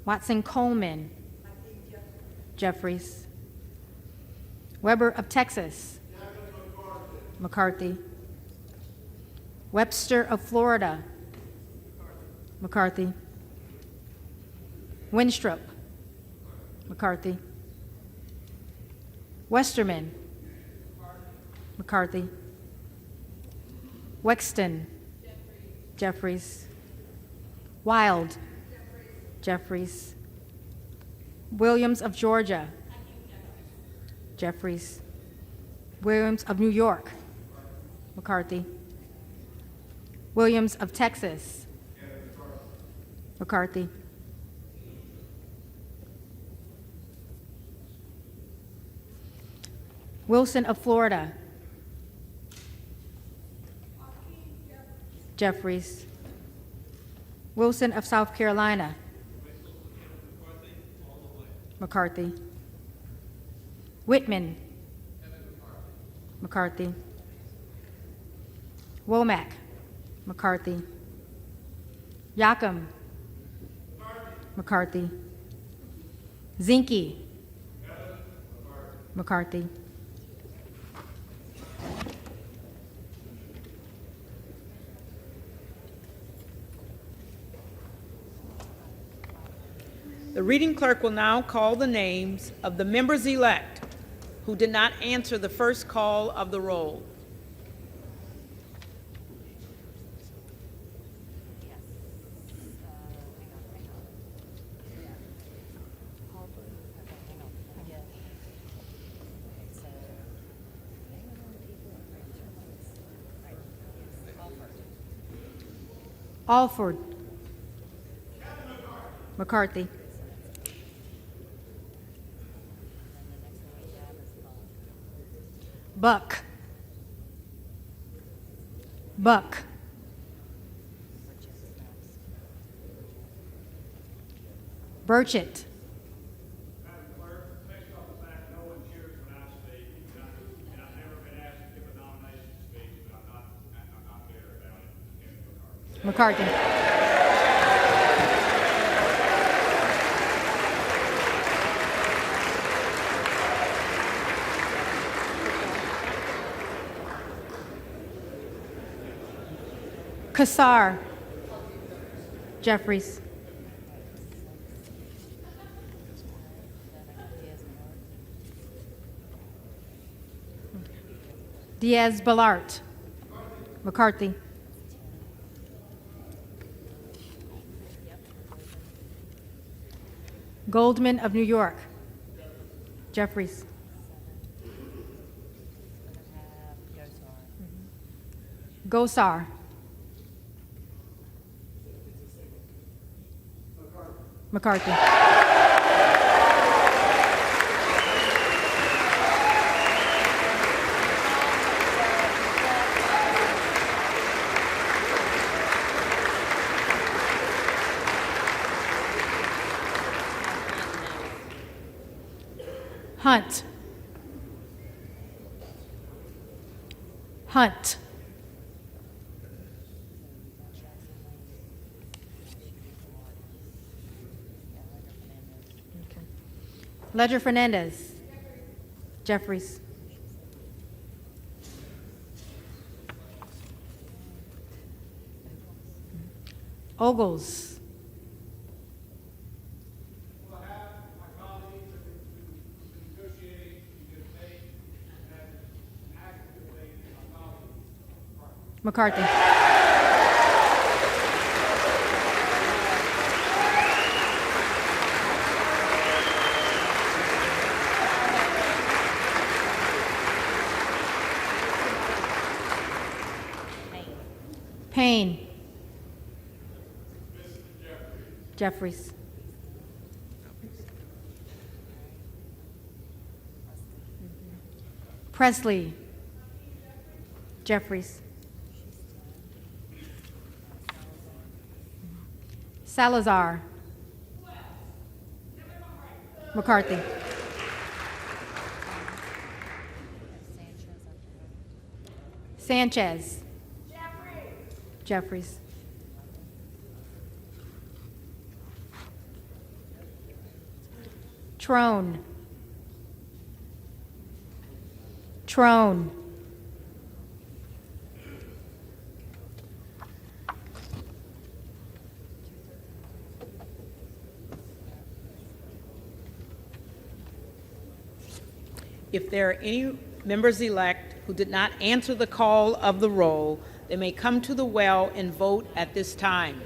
Watson Coleman. Jeffries. Weber of Texas. McCarthy. Webster of Florida. McCarthy. Winstrup. McCarthy. Westerman. McCarthy. Wexton. Jeffries. Wild. Jeffries. Williams of Georgia. Jeffries. Williams of New York. McCarthy. Williams of Texas. McCarthy. Wilson of Florida. Jeffries. Wilson of South Carolina. McCarthy. Whitman. McCarthy. Womack. McCarthy. Yacom. McCarthy. Zinke. McCarthy. The reading clerk will now call the names of the members-elect who did not answer the first call of the roll. Alford. McCarthy. Buck. Buck. Burchett. Madam Clerk, based on the fact no one cheers when I speak, and I've never been asked to give a nomination speech, but I'm not bitter about it. Kevin McCarthy. McCarthy. Kassar. Jeffries. Diaz-Balart. McCarthy. Goldman of New York. Jeffries. Gosar. McCarthy. Hunt. Hunt. Ledger Fernandez. Jeffries. Ogles. On behalf of my colleagues who've been negotiating in good faith and have acted in good faith, my colleague, McCarthy. Payne. Jeffries. Presley. Jeffries. Salazar. McCarthy. Sanchez. Jeffries. Trone. Trone. If there are any members-elect who did not answer the call of the roll, they may come to the well and vote at this time.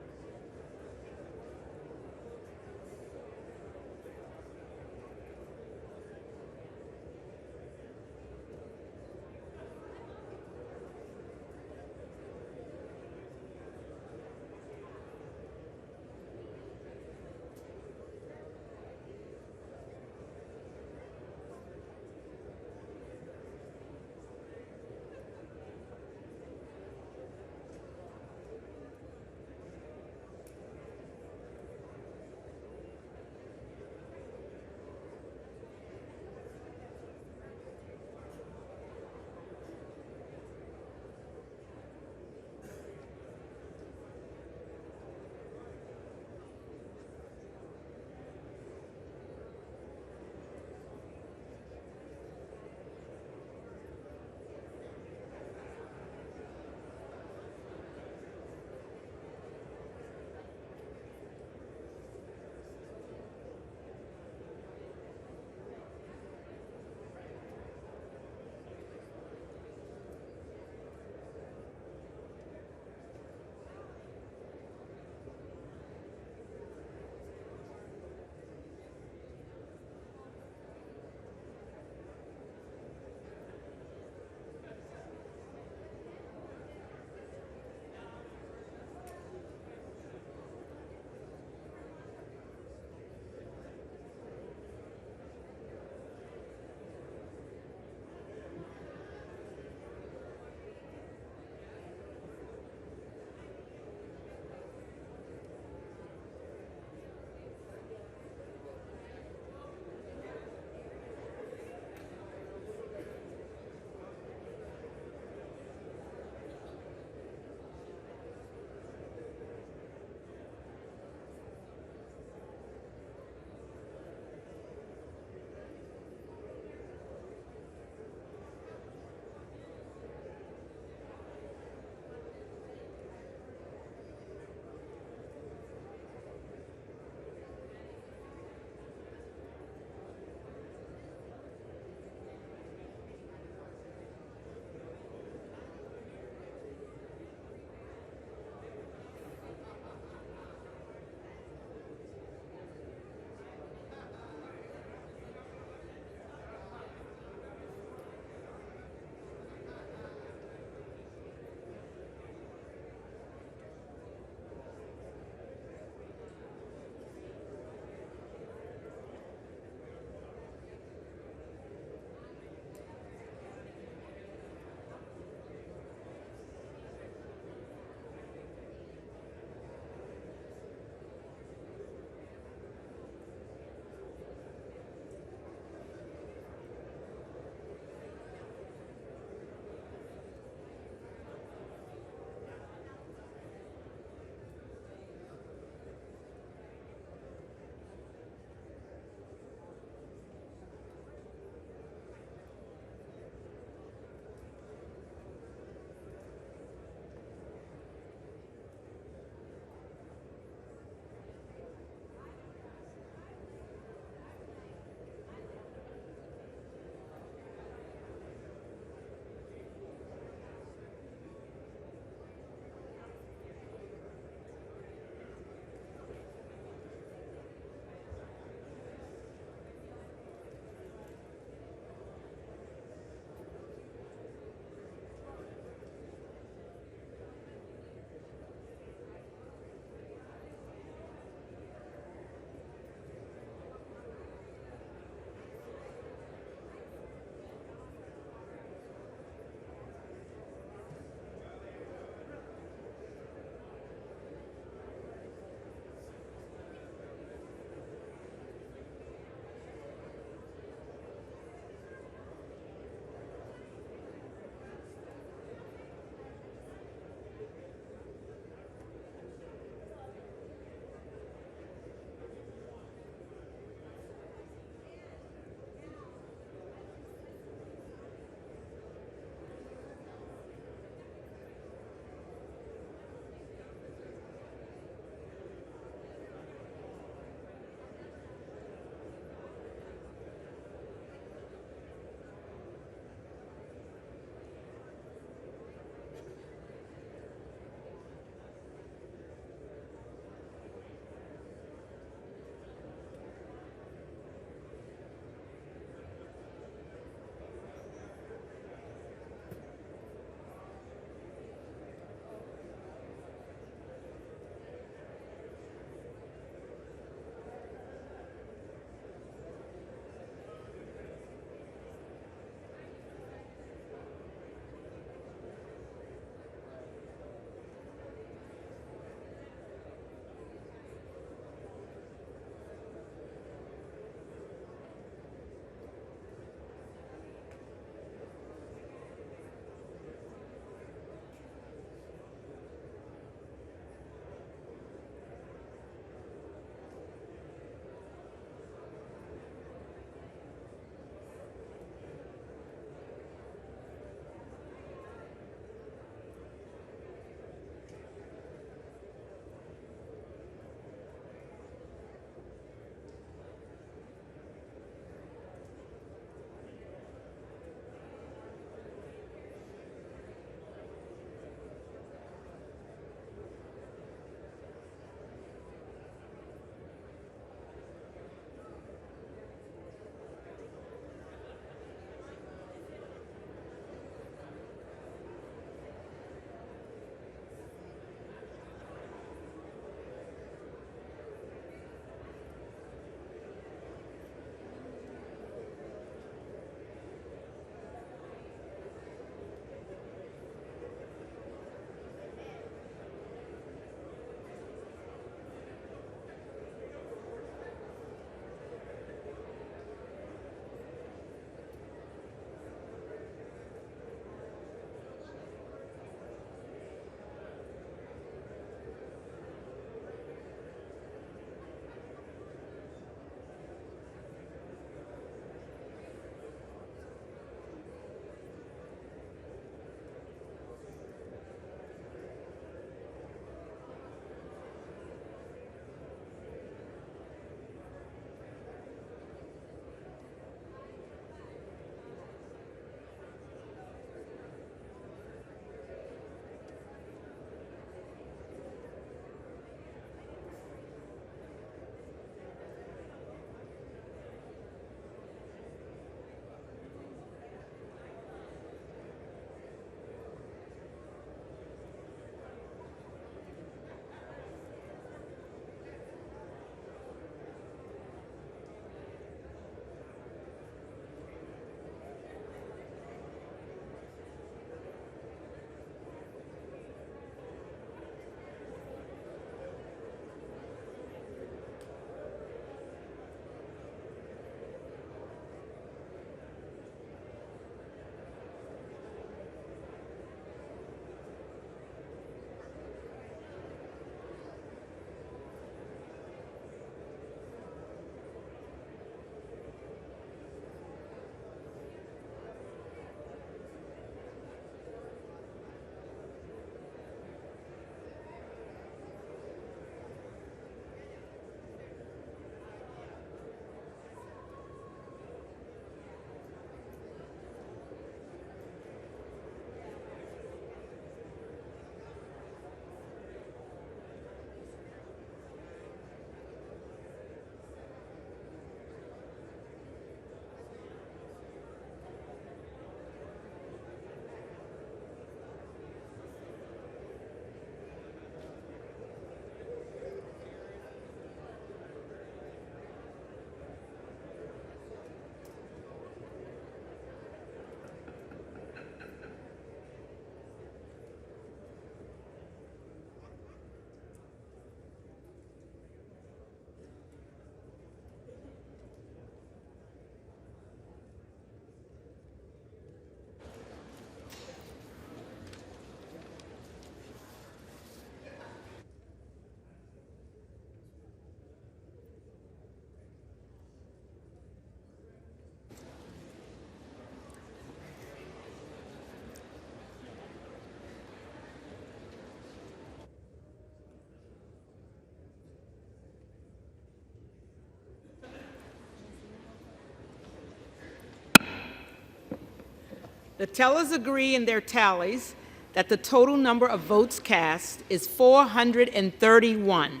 The tellers agree in their tallies that the total number of votes cast is 431,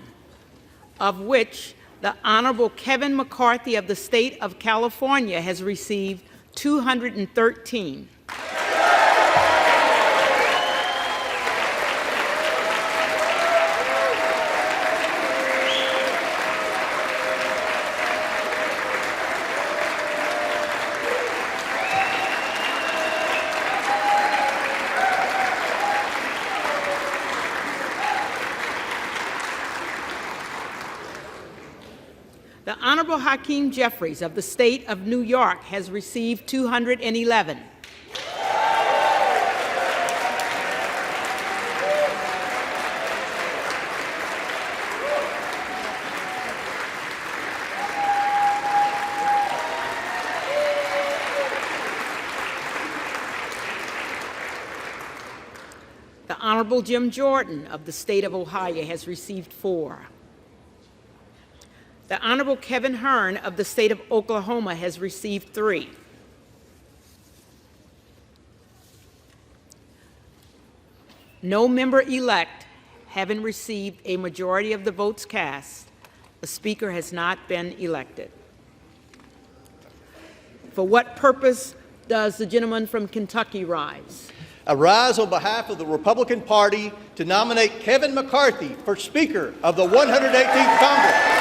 of which the Honorable Kevin McCarthy of the state of California has received 213. The Honorable Hakeem Jeffries of the state of New York has received 211. The Honorable Jim Jordan of the state of Ohio has received 4. The Honorable Kevin Hearn of the state of Oklahoma has received 3. No member-elect having received a majority of the votes cast, a speaker has not been elected. For what purpose does the gentleman from Kentucky rise? I rise on behalf of the Republican Party to nominate Kevin McCarthy for Speaker of the 118th Congress.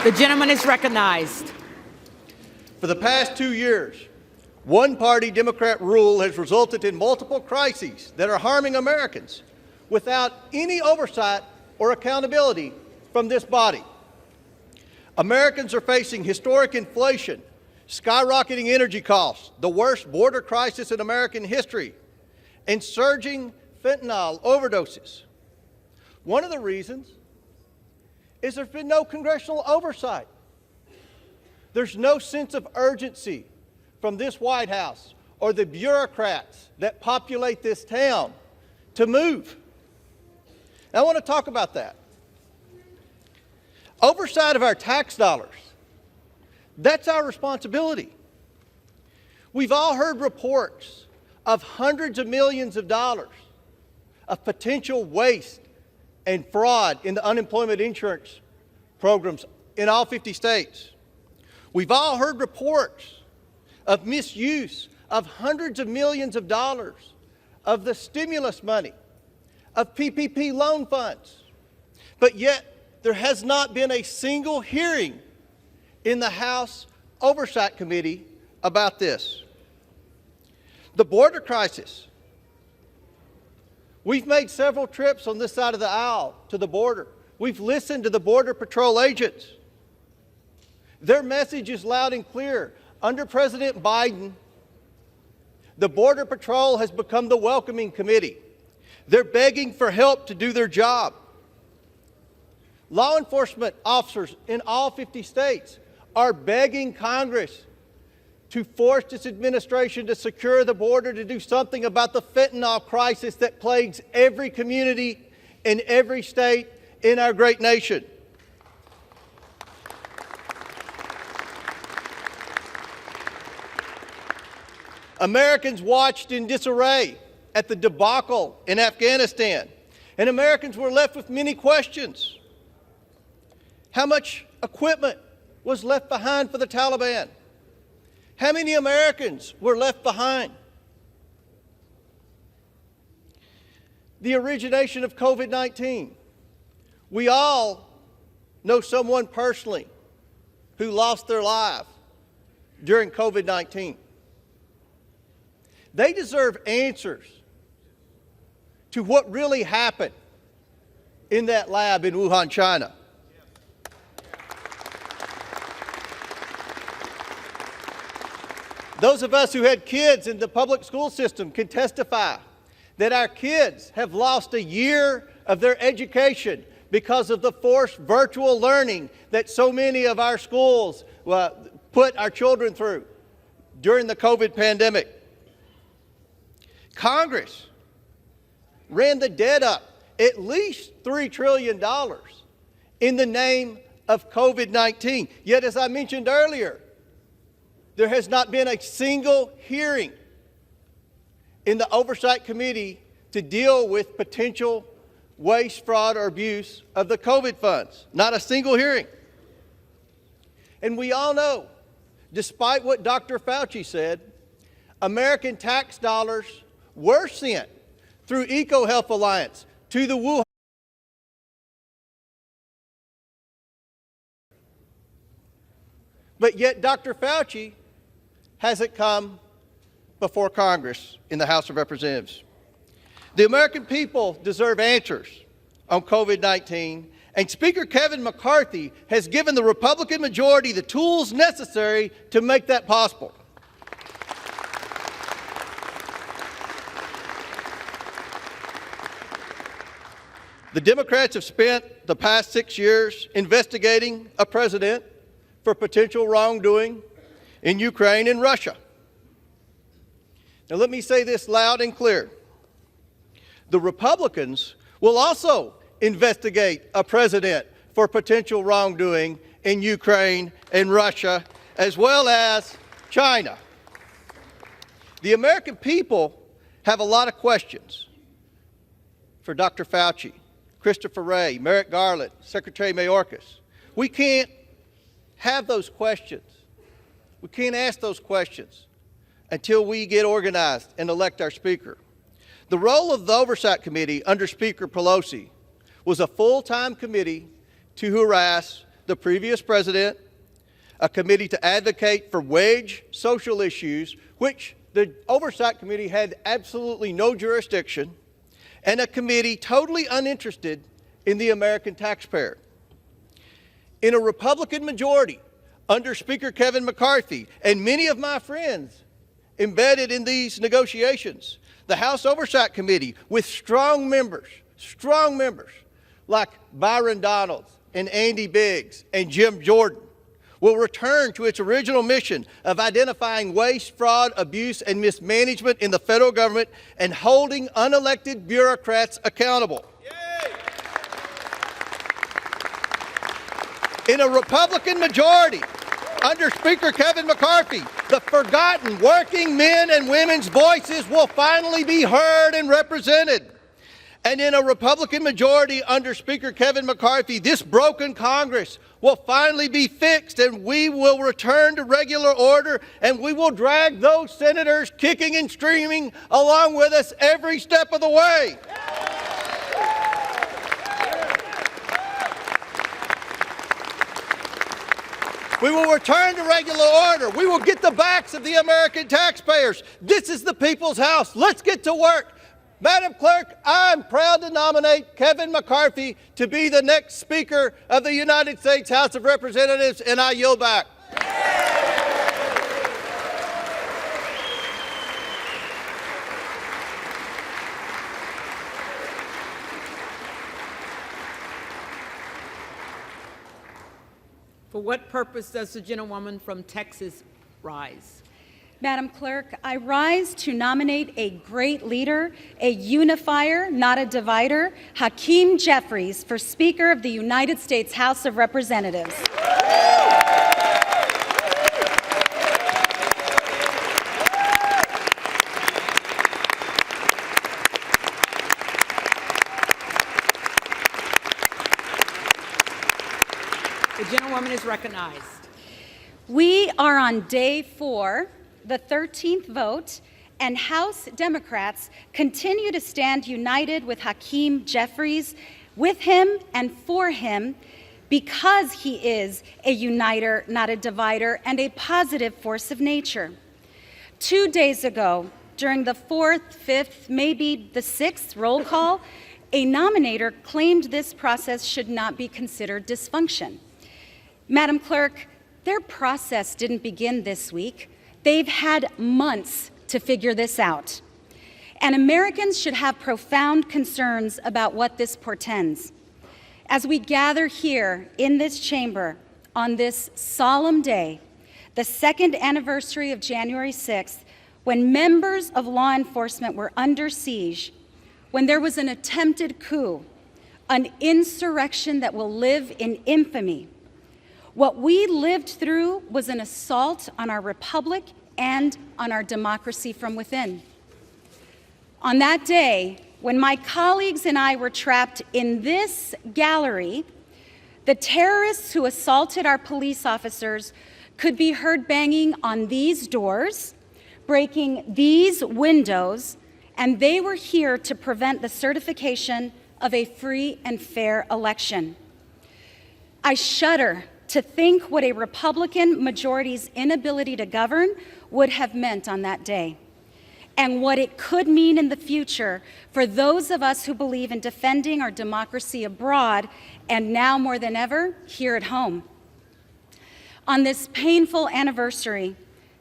The gentleman is recognized. For the past 2 years, one-party Democrat rule has resulted in multiple crises that are harming Americans without any oversight or accountability from this body. Americans are facing historic inflation, skyrocketing energy costs, the worst border crisis in American history, and surging fentanyl overdoses. One of the reasons is there's been no congressional oversight. There's no sense of urgency from this White House or the bureaucrats that populate this town to move. Now, I want to talk about that. Oversight of our tax dollars, that's our responsibility. We've all heard reports of hundreds of millions of dollars of potential waste and fraud in the unemployment insurance programs in all 50 states. We've all heard reports of misuse of hundreds of millions of dollars of the stimulus money, of PPP loan funds. But yet, there has not been a single hearing in the House Oversight Committee about this. The border crisis. We've made several trips on this side of the aisle to the border. We've listened to the Border Patrol agents. Their message is loud and clear. Under President Biden, the Border Patrol has become the welcoming committee. They're begging for help to do their job. Law enforcement officers in all 50 states are begging Congress to force this administration to secure the border, to do something about the fentanyl crisis that plagues every community in every state in our great nation. Americans watched in disarray at the debacle in Afghanistan, and Americans were left with many questions. How much equipment was left behind for the Taliban? How many Americans were left behind? The origination of COVID-19. We all know someone personally who lost their life during COVID-19. They deserve answers to what really happened in that lab in Wuhan, China. Those of us who had kids in the public school system can testify that our kids have lost a year of their education because of the forced virtual learning that so many of our schools put our children through during the COVID pandemic. Congress ran the debt up at least $3 trillion in the name of COVID-19. Yet, as I mentioned earlier, there has not been a single hearing in the Oversight Committee to deal with potential waste, fraud, or abuse of the COVID funds. Not a single hearing. And we all know, despite what Dr. Fauci said, American tax dollars were sent through EcoHealth Alliance to the Wuhan. But yet Dr. Fauci hasn't come before Congress in the House of Representatives. The American people deserve answers on COVID-19, and Speaker Kevin McCarthy has given the Republican majority the tools necessary to make that possible. The Democrats have spent the past 6 years investigating a president for potential wrongdoing in Ukraine and Russia. Now, let me say this loud and clear. The Republicans will also investigate a president for potential wrongdoing in Ukraine and Russia, as well as China. The American people have a lot of questions for Dr. Fauci, Christopher Wray, Merrick Garland, Secretary Mayorkas. We can't have those questions. We can't ask those questions until we get organized and elect our Speaker. The role of the Oversight Committee under Speaker Pelosi was a full-time committee to harass the previous president, a committee to advocate for wage social issues, which the Oversight Committee had absolutely no jurisdiction, and a committee totally uninterested in the American taxpayer. In a Republican majority under Speaker Kevin McCarthy and many of my friends embedded in these negotiations, the House Oversight Committee, with strong members like Byron Donalds and Andy Biggs and Jim Jordan, will return to its original mission of identifying waste, fraud, abuse, and mismanagement in the federal government and holding unelected bureaucrats accountable. In a Republican majority under Speaker Kevin McCarthy, the forgotten working men and women's voices will finally be heard and represented. And in a Republican majority under Speaker Kevin McCarthy, this broken Congress will finally be fixed, and we will return to regular order, and we will drag those senators kicking and screaming along with us every step of the way. We will return to regular order. We will get the backs of the American taxpayers. This is the people's house. Let's get to work. Madam Clerk, I'm proud to nominate Kevin McCarthy to be the next Speaker of the United States House of Representatives, and I yield back. For what purpose does the gentlewoman from Texas rise? Madam Clerk, I rise to nominate a great leader, a unifier, not a divider, Hakeem Jeffries, for Speaker of the United States House of Representatives. The gentlewoman is recognized. We are on day 4, the 13th vote, and House Democrats continue to stand united with Hakeem Jeffries, with him and for him, because he is a uniter, not a divider, and a positive force of nature. 2 days ago, during the 4th, 5th, maybe the 6th roll call, a nominator claimed this process should not be considered dysfunction. Madam Clerk, their process didn't begin this week. They've had months to figure this out. And Americans should have profound concerns about what this portends. As we gather here in this chamber on this solemn day, the 2nd anniversary of January 6th, when members of law enforcement were under siege, when there was an attempted coup, an insurrection that will live in infamy. What we lived through was an assault on our republic and on our democracy from within. On that day, when my colleagues and I were trapped in this gallery, the terrorists who assaulted our police officers could be heard banging on these doors, breaking these windows, and they were here to prevent the certification of a free and fair election. I shudder to think what a Republican majority's inability to govern would have meant on that day, and what it could mean in the future for those of us who believe in defending our democracy abroad and now more than ever here at home. On this painful anniversary,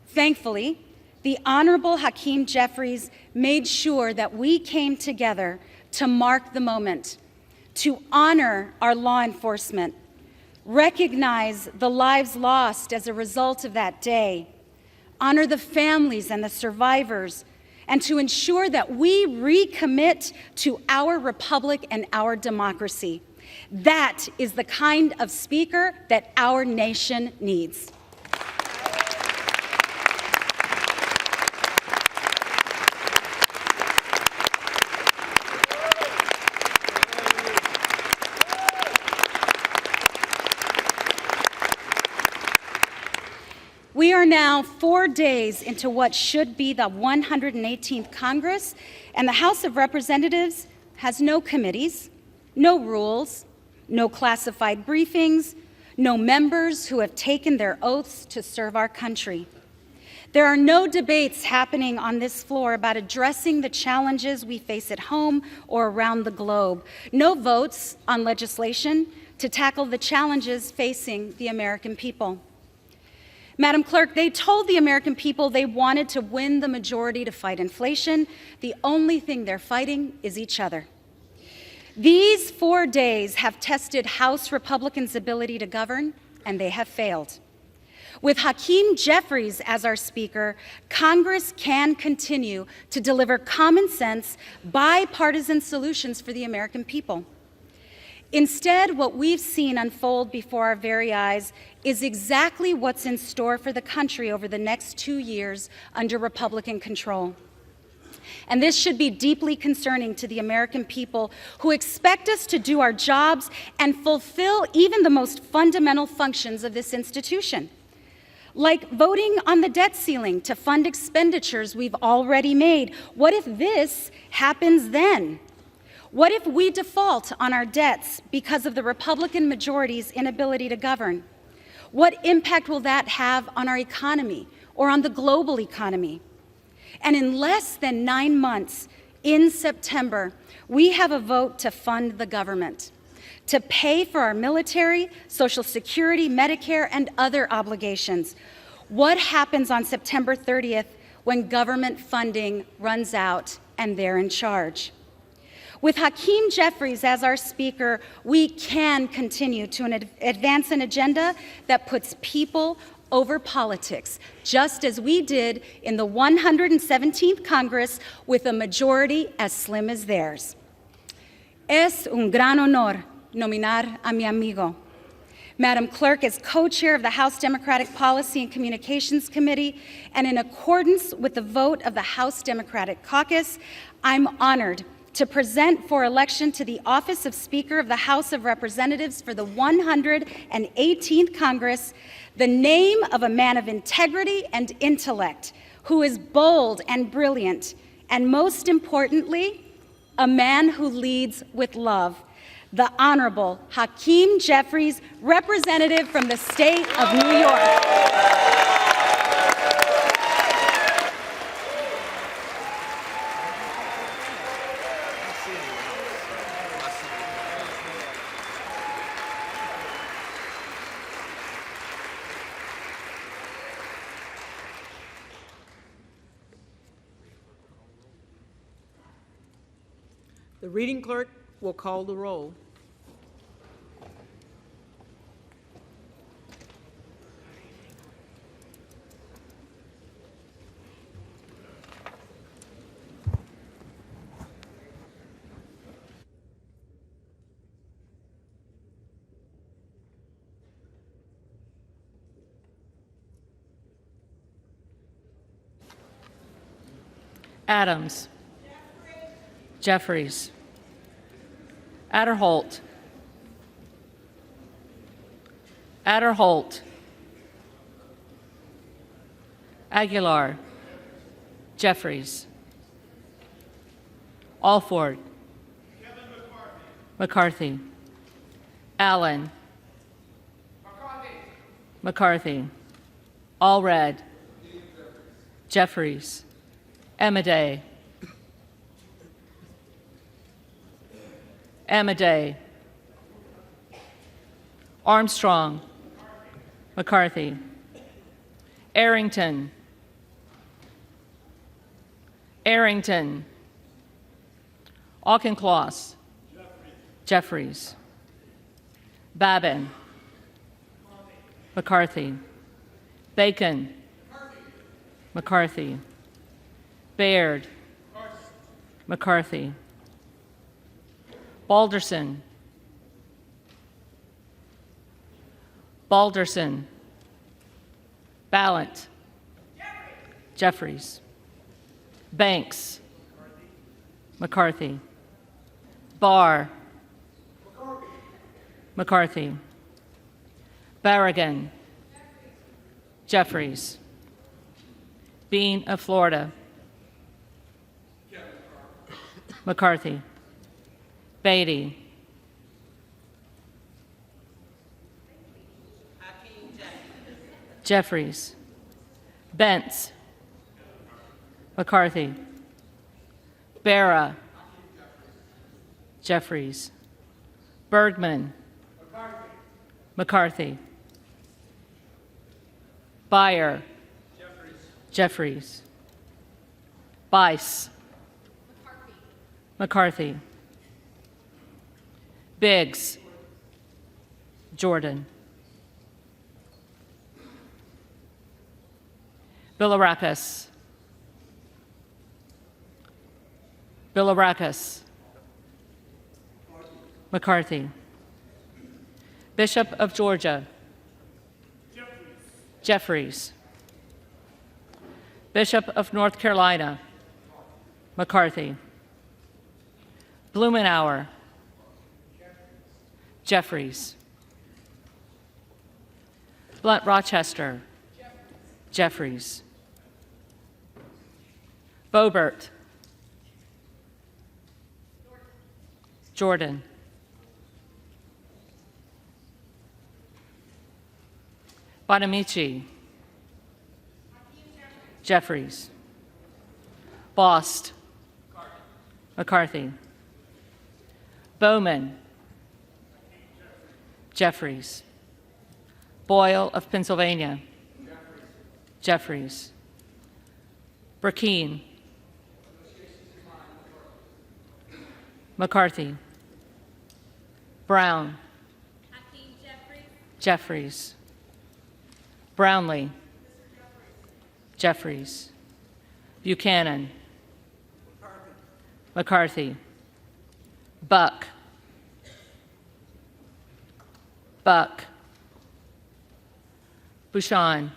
thankfully, the Honorable Hakeem Jeffries made sure that we came together to mark the moment, to honor our law enforcement, recognize the lives lost as a result of that day, honor the families and the survivors, and to ensure that we recommit to our republic and our democracy. That is the kind of speaker that our nation needs. We are now 4 days into what should be the 118th Congress, and the House of Representatives has no committees, no rules, no classified briefings, no members who have taken their oaths to serve our country. There are no debates happening on this floor about addressing the challenges we face at home or around the globe. No votes on legislation to tackle the challenges facing the American people. Madam Clerk, they told the American people they wanted to win the majority to fight inflation. The only thing they're fighting is each other. These 4 days have tested House Republicans' ability to govern, and they have failed. With Hakeem Jeffries as our Speaker, Congress can continue to deliver common sense, bipartisan solutions for the American people. Instead, what we've seen unfold before our very eyes is exactly what's in store for the country over the next 2 years under Republican control. And this should be deeply concerning to the American people who expect us to do our jobs and fulfill even the most fundamental functions of this institution, like voting on the debt ceiling to fund expenditures we've already made. What if this happens then? What if we default on our debts because of the Republican majority's inability to govern? What impact will that have on our economy or on the global economy? And in less than 9 months, in September, we have a vote to fund the government, to pay for our military, Social Security, Medicare, and other obligations. What happens on September 30th when government funding runs out and they're in charge? With Hakeem Jeffries as our Speaker, we can continue to advance an agenda that puts people over politics, just as we did in the 117th Congress with a majority as slim as theirs. Es un gran honor nominar a mi amigo. Madam Clerk, as co-chair of the House Democratic Policy and Communications Committee, and in accordance with the vote of the House Democratic Caucus, I'm honored to present for election to the office of Speaker of the House of Representatives for the 118th Congress the name of a man of integrity and intellect who is bold and brilliant, and most importantly, a man who leads with love, the Honorable Hakeem Jeffries, representative from the state of New York. The reading clerk will call the roll. Adams. Jeffries. Adderholt. Adderholt. Aguilar. Jeffries. Alford. McCarthy. Allen. McCarthy. Allred. Jeffries. Amaday. Amaday. Armstrong. McCarthy. Arrington. Arrington. Auchincloss. Jeffries. Babin. McCarthy. Bacon. McCarthy. Baird. McCarthy. Balderson. Balderson. Ballant. Jeffries. Banks. McCarthy. Barr. McCarthy. Barragan. Jeffries. Bean of Florida. McCarthy. Beatty. Jeffries. Bentz. McCarthy. Barra. Jeffries. Bergman. McCarthy. Beyer. Jeffries. Bice. McCarthy. Biggs. Jordan. Bilirakis. Bilirakis. McCarthy. Bishop of Georgia. Jeffries. Bishop of North Carolina. McCarthy. Blumenauer. Jeffries. Blunt Rochester. Jeffries. Boebert. Jordan. Bonamici. Jeffries. Bost. McCarthy. Bowman. Jeffries. Boyle of Pennsylvania. Jeffries. Burkeen. McCarthy. Brown. Jeffries. Brownlee. Jeffries. Buchanan. McCarthy. Buck. Buck. Bouchon.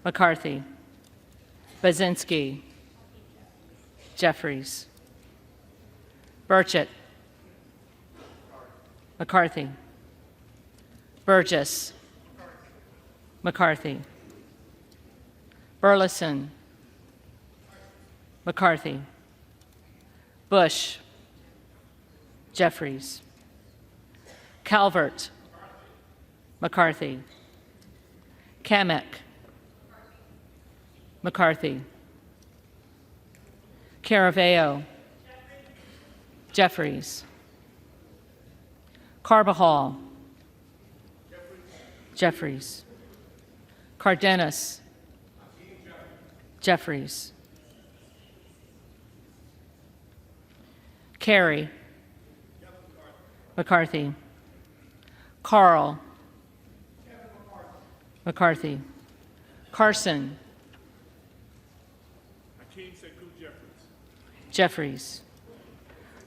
McCarthy. Bazinski. Jeffries. Burchett. McCarthy. Burgess. McCarthy. Burleson. McCarthy. Bush. Jeffries. Calvert. McCarthy. Kamek. McCarthy. Caraveo. Jeffries. Carbajal. Jeffries. Cardenas. Jeffries. Carey. McCarthy. Carl. McCarthy. Carson. Jeffries.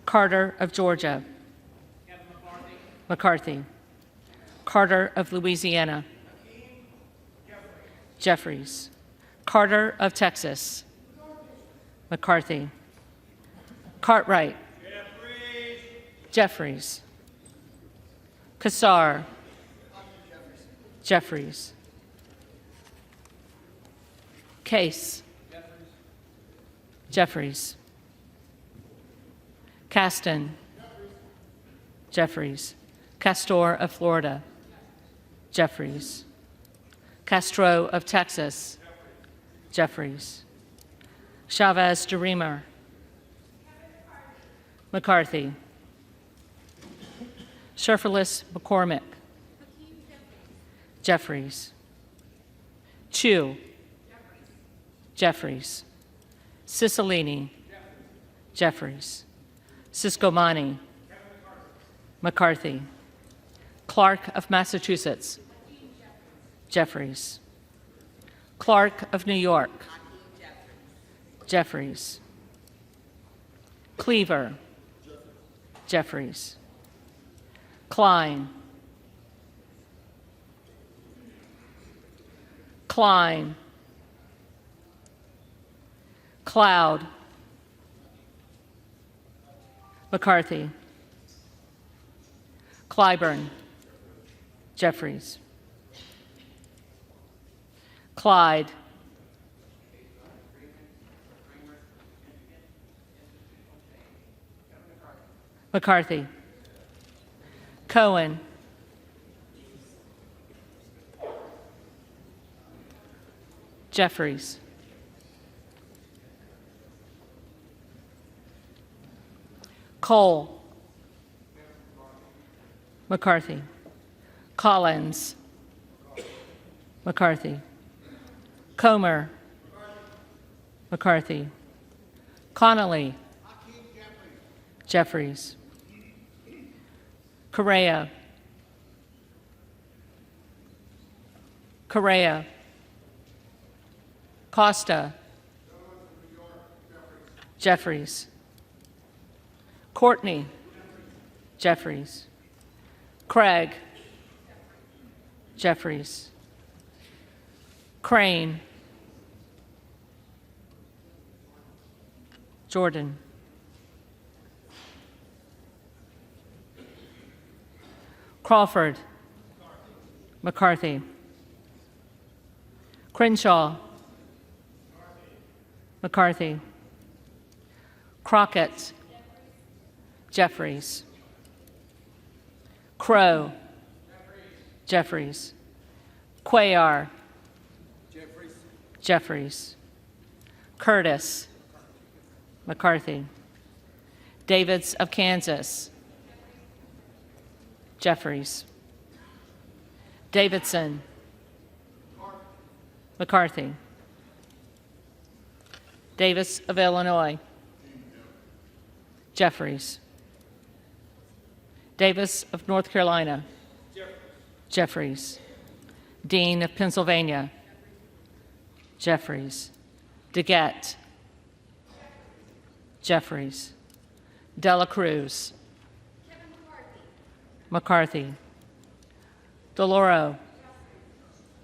Carter of Georgia. McCarthy. Carter of Louisiana. Jeffries. Carter of Texas. McCarthy. Cartwright. Jeffries. Kassar. Jeffries. Case. Jeffries. Caston. Jeffries. Castor of Florida. Jeffries. Castro of Texas. Jeffries. Chavez de Reamer. McCarthy. Sherferless McCormick. Jeffries. Chu. Jeffries. Cicilline. Jeffries. Siscomani. McCarthy. Clark of Massachusetts. Jeffries. Clark of New York. Jeffries. Cleaver. Jeffries. Klein. Klein. Cloud. McCarthy. Clyburn. Jeffries. Clyde. McCarthy. Cohen. Jeffries. Cole. McCarthy. Collins. McCarthy. Comer. McCarthy. Connolly. Jeffries. Correa. Correa. Costa. Jeffries. Courtney. Jeffries. Craig. Jeffries. Crane. Jordan. Crawford. McCarthy. Crenshaw. McCarthy. Crockett. Jeffries. Crow. Jeffries. Cuellar. Jeffries. Curtis. McCarthy. Davids of Kansas. Jeffries. Davidson. McCarthy. Davis of Illinois. Jeffries. Davis of North Carolina. Jeffries. Dean of Pennsylvania. Jeffries. DeGette. Jeffries. Dela Cruz. McCarthy. DeLauro.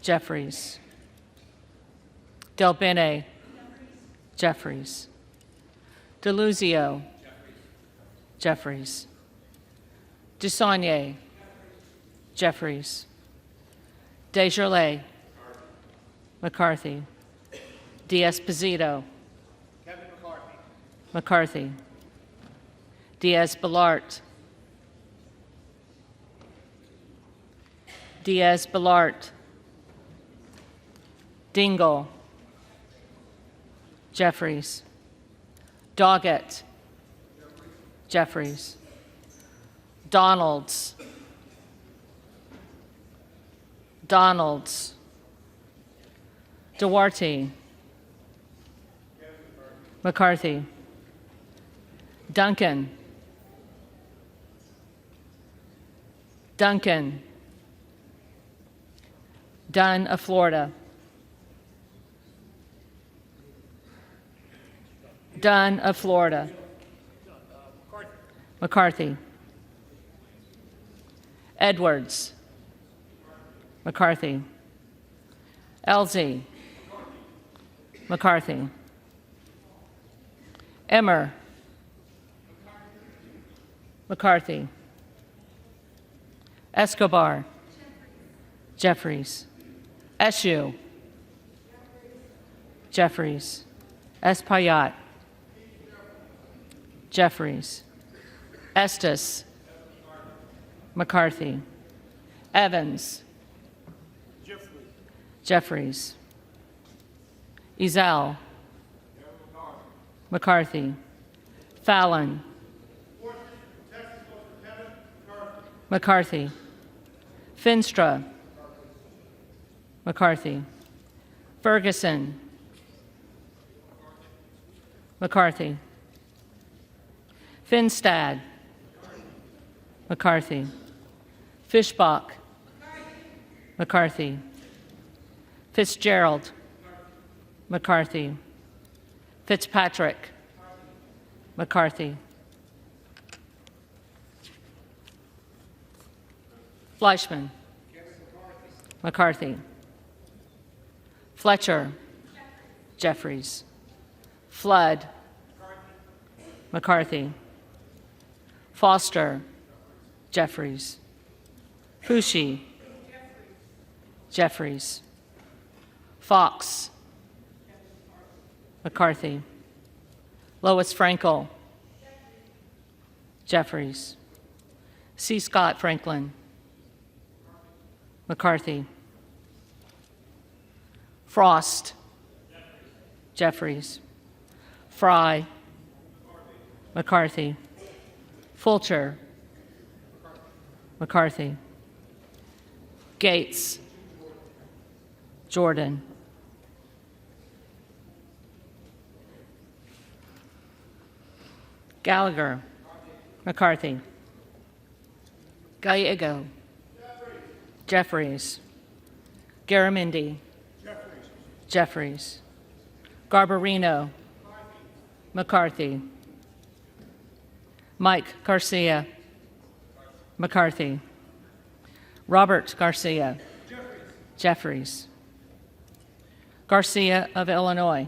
Jeffries. Del Bene. Jeffries. DeLuzio. Jeffries. Dusaunier. Jeffries. Desjardins. McCarthy. D'Esposito. McCarthy. Diaz-Balart. Diaz-Balart. Dingle. Jeffries. Doggett. Jeffries. Donalds. Donalds. Duarte. McCarthy. Duncan. Duncan. Dunn of Florida. Dunn of Florida. McCarthy. Edwards. McCarthy. Elsie. McCarthy. Emmer. McCarthy. Escobar. Jeffries. Eshoo. Jeffries. Espaillat. Jeffries. Estes. McCarthy. Evans. Jeffries. Ezell. McCarthy. Fallon. McCarthy. Finstra. McCarthy. Ferguson. McCarthy. Finstad. McCarthy. Fishbach. McCarthy. Fitzgerald. McCarthy. Fitzpatrick. McCarthy. Fleischman. McCarthy. Fletcher. Jeffries. Flood. McCarthy. Foster. Jeffries. Fushi. Jeffries. Fox. McCarthy. Lois Frankel. Jeffries. C. Scott Franklin. McCarthy. Frost. Jeffries. Fry. McCarthy. Fulcher. McCarthy. Gates. Jordan. Gallagher. McCarthy. Gallego. Jeffries. Garamendi. Jeffries. Garbarino. McCarthy. Mike Garcia. McCarthy. Robert Garcia. Jeffries. Garcia of Illinois.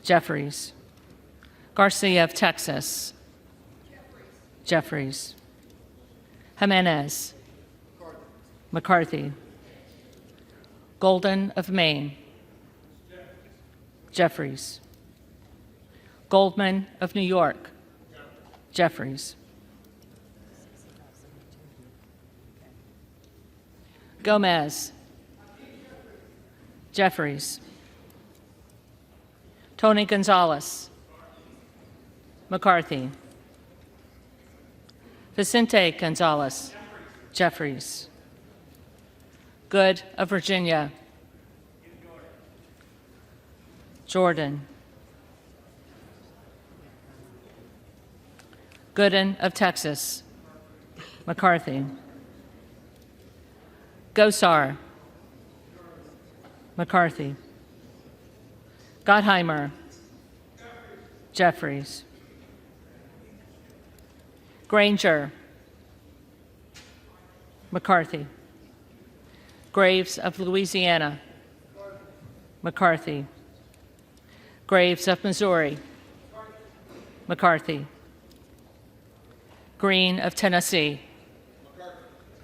Jeffries. Garcia of Texas. Jeffries. Jimenez. McCarthy. Golden of Maine. Jeffries. Goldman of New York. Jeffries. Gomez. Jeffries. Tony Gonzalez. McCarthy. Vicente Gonzalez. Jeffries. Good of Virginia. Jordan. Gooden of Texas. McCarthy. Gosar. McCarthy. Gottheimer. Jeffries. Granger. McCarthy. Graves of Louisiana. McCarthy. Graves of Missouri. McCarthy. Green of Tennessee.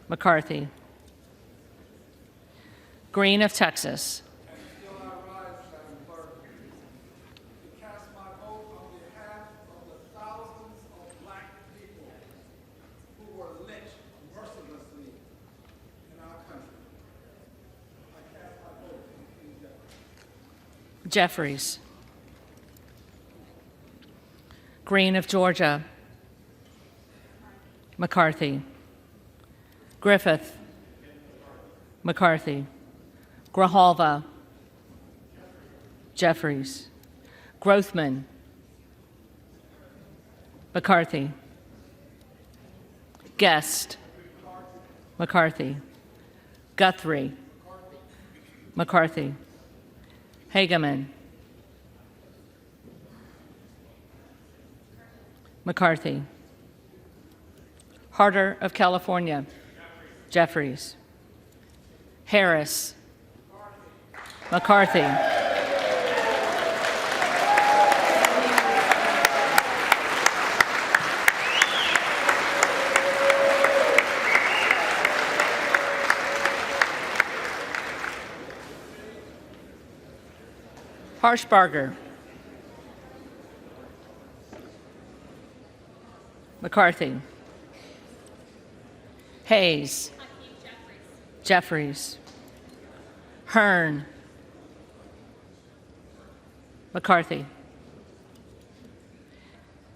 McCarthy. Green of Texas. Still I rise, Madam Clerk, to cast my vote on behalf of the thousands of black people who were lynched mercilessly in our country. I cast my vote on King Jeffries. Jeffries. Green of Georgia. McCarthy. Griffith. McCarthy. Grijalva. Jeffries. Grothman. McCarthy. Guest. McCarthy. Guthrie. McCarthy. Hageman. McCarthy. Harder of California. Jeffries. Harris. McCarthy. Harshbarger. McCarthy. Hayes. Jeffries. Hearn. McCarthy.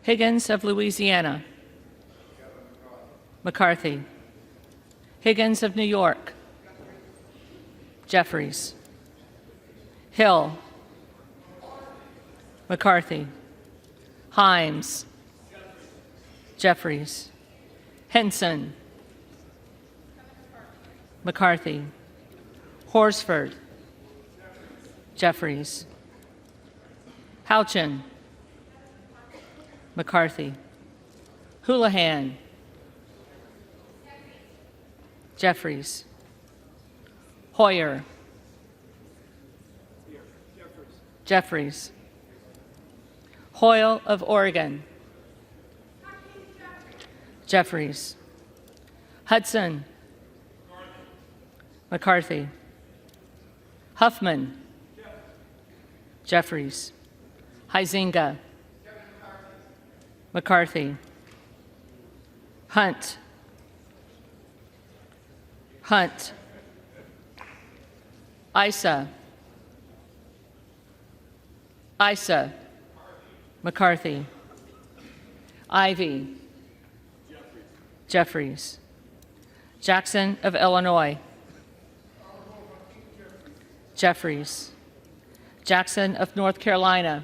Higgins of Louisiana. McCarthy. Higgins of New York. Jeffries. Hill. McCarthy. Himes. Jeffries. Henson. McCarthy. Horsford. Jeffries. Houchin. McCarthy. Houlihan. Jeffries. Hoyer. Jeffries. Hoyle of Oregon. Jeffries. Hudson. McCarthy. Huffman. Jeffries. Huizinga. McCarthy. Hunt. Hunt. Issa. Issa. McCarthy. Ivy. Jeffries. Jackson of Illinois. Jeffries. Jackson of North Carolina.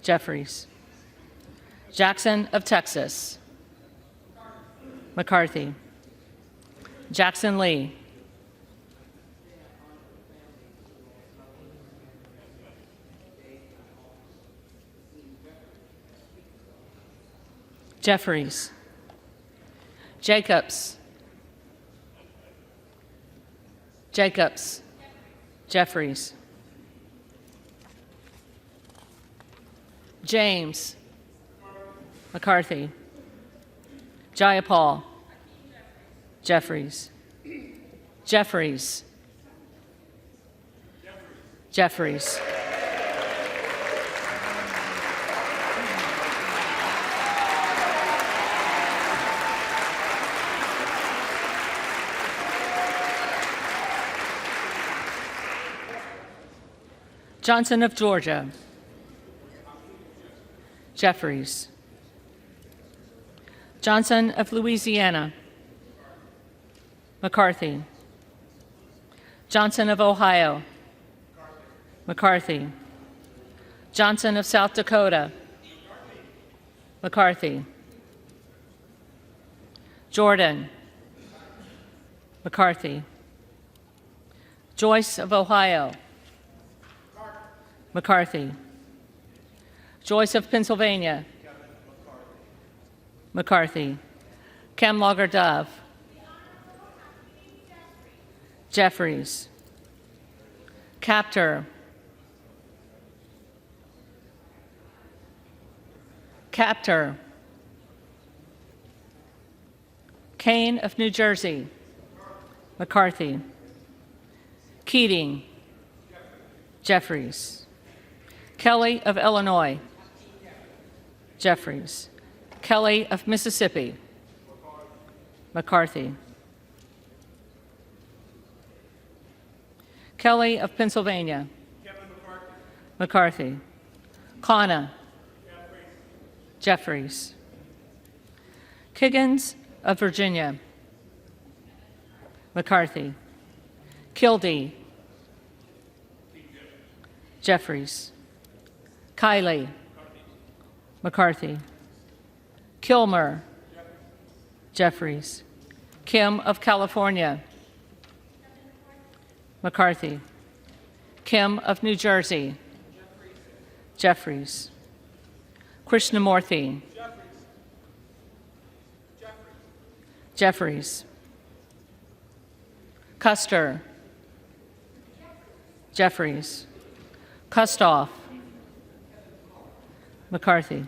Jeffries. Jackson of Texas. McCarthy. Jackson Lee. Jeffries. Jacobs. Jacobs. Jeffries. James. McCarthy. Jayapal. Jeffries. Jeffries. Jeffries. Johnson of Georgia. Jeffries. Johnson of Louisiana. McCarthy. Johnson of Ohio. McCarthy. Johnson of South Dakota. McCarthy. Jordan. McCarthy. Joyce of Ohio. McCarthy. Joyce of Pennsylvania. McCarthy. Kamlager Dove. Jeffries. Capter. Capter. Kane of New Jersey. McCarthy. Keating. Jeffries. Kelly of Illinois. Jeffries. Kelly of Mississippi. McCarthy. Kelly of Pennsylvania. McCarthy. Kana. Jeffries. Kiggins of Virginia. McCarthy. Kildee. Jeffries. Kiley. McCarthy. Kilmer. Jeffries. Kim of California. McCarthy. Kim of New Jersey. Jeffries. Krishnamurthy. Jeffries. Custer. Jeffries. Kustoff. McCarthy.